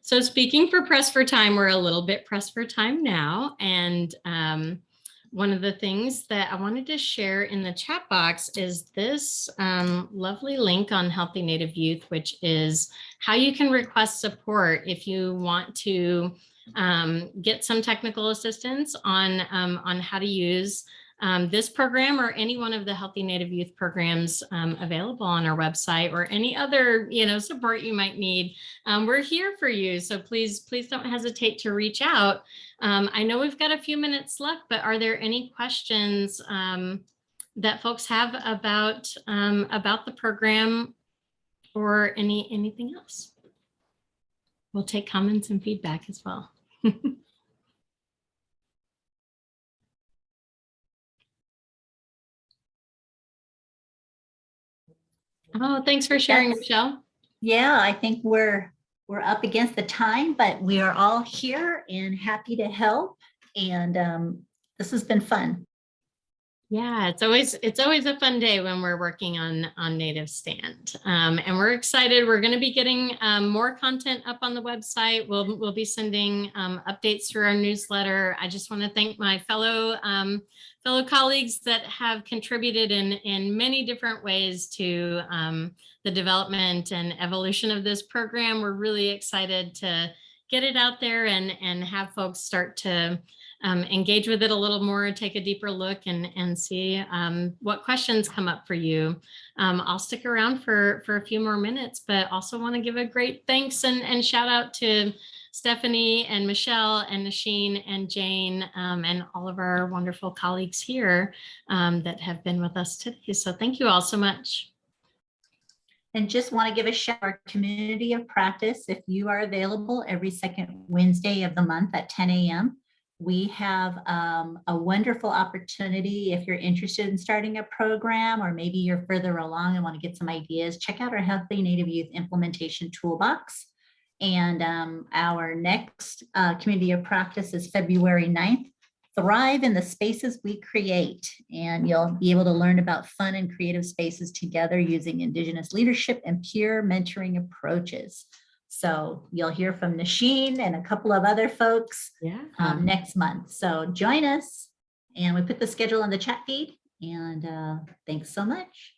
A: So speaking for pressed for time, we're a little bit pressed for time now. And one of the things that I wanted to share in the chat box is this lovely link on Healthy Native Youth, which is how you can request support if you want to get some technical assistance on how to use this program or any one of the Healthy Native Youth programs available on our website, or any other support you might need. We're here for you, so please don't hesitate to reach out. I know we've got a few minutes left, but are there any questions that folks have about the program or anything else? We'll take comments and feedback as well. Oh, thanks for sharing, Michelle.
B: Yeah, I think we're up against the time, but we are all here and happy to help. And this has been fun.
A: Yeah, it's always a fun day when we're working on Native Stand, and we're excited. We're going to be getting more content up on the website. We'll be sending updates through our newsletter. I just want to thank my fellow colleagues that have contributed in many different ways to the development and evolution of this program. We're really excited to get it out there and have folks start to engage with it a little more, take a deeper look and see what questions come up for you. I'll stick around for a few more minutes, but also want to give a great thanks and shout out to Stephanie and Michelle and Nasheen and Jane and all of our wonderful colleagues here that have been with us today. So thank you all so much.
B: And just want to give a shout out to our community of practice. If you are available every second Wednesday of the month at 10 a.m., we have a wonderful opportunity. If you're interested in starting a program, or maybe you're further along and want to get some ideas, check out our Healthy Native Youth Implementation Toolbox. And our next community of practice is February 9th. Thrive in the spaces we create. And you'll be able to learn about fun and creative spaces together using Indigenous leadership and peer mentoring approaches. So you'll hear from Nasheen and a couple of other folks next month. So join us, and we put the schedule on the chat feed. And thanks so much.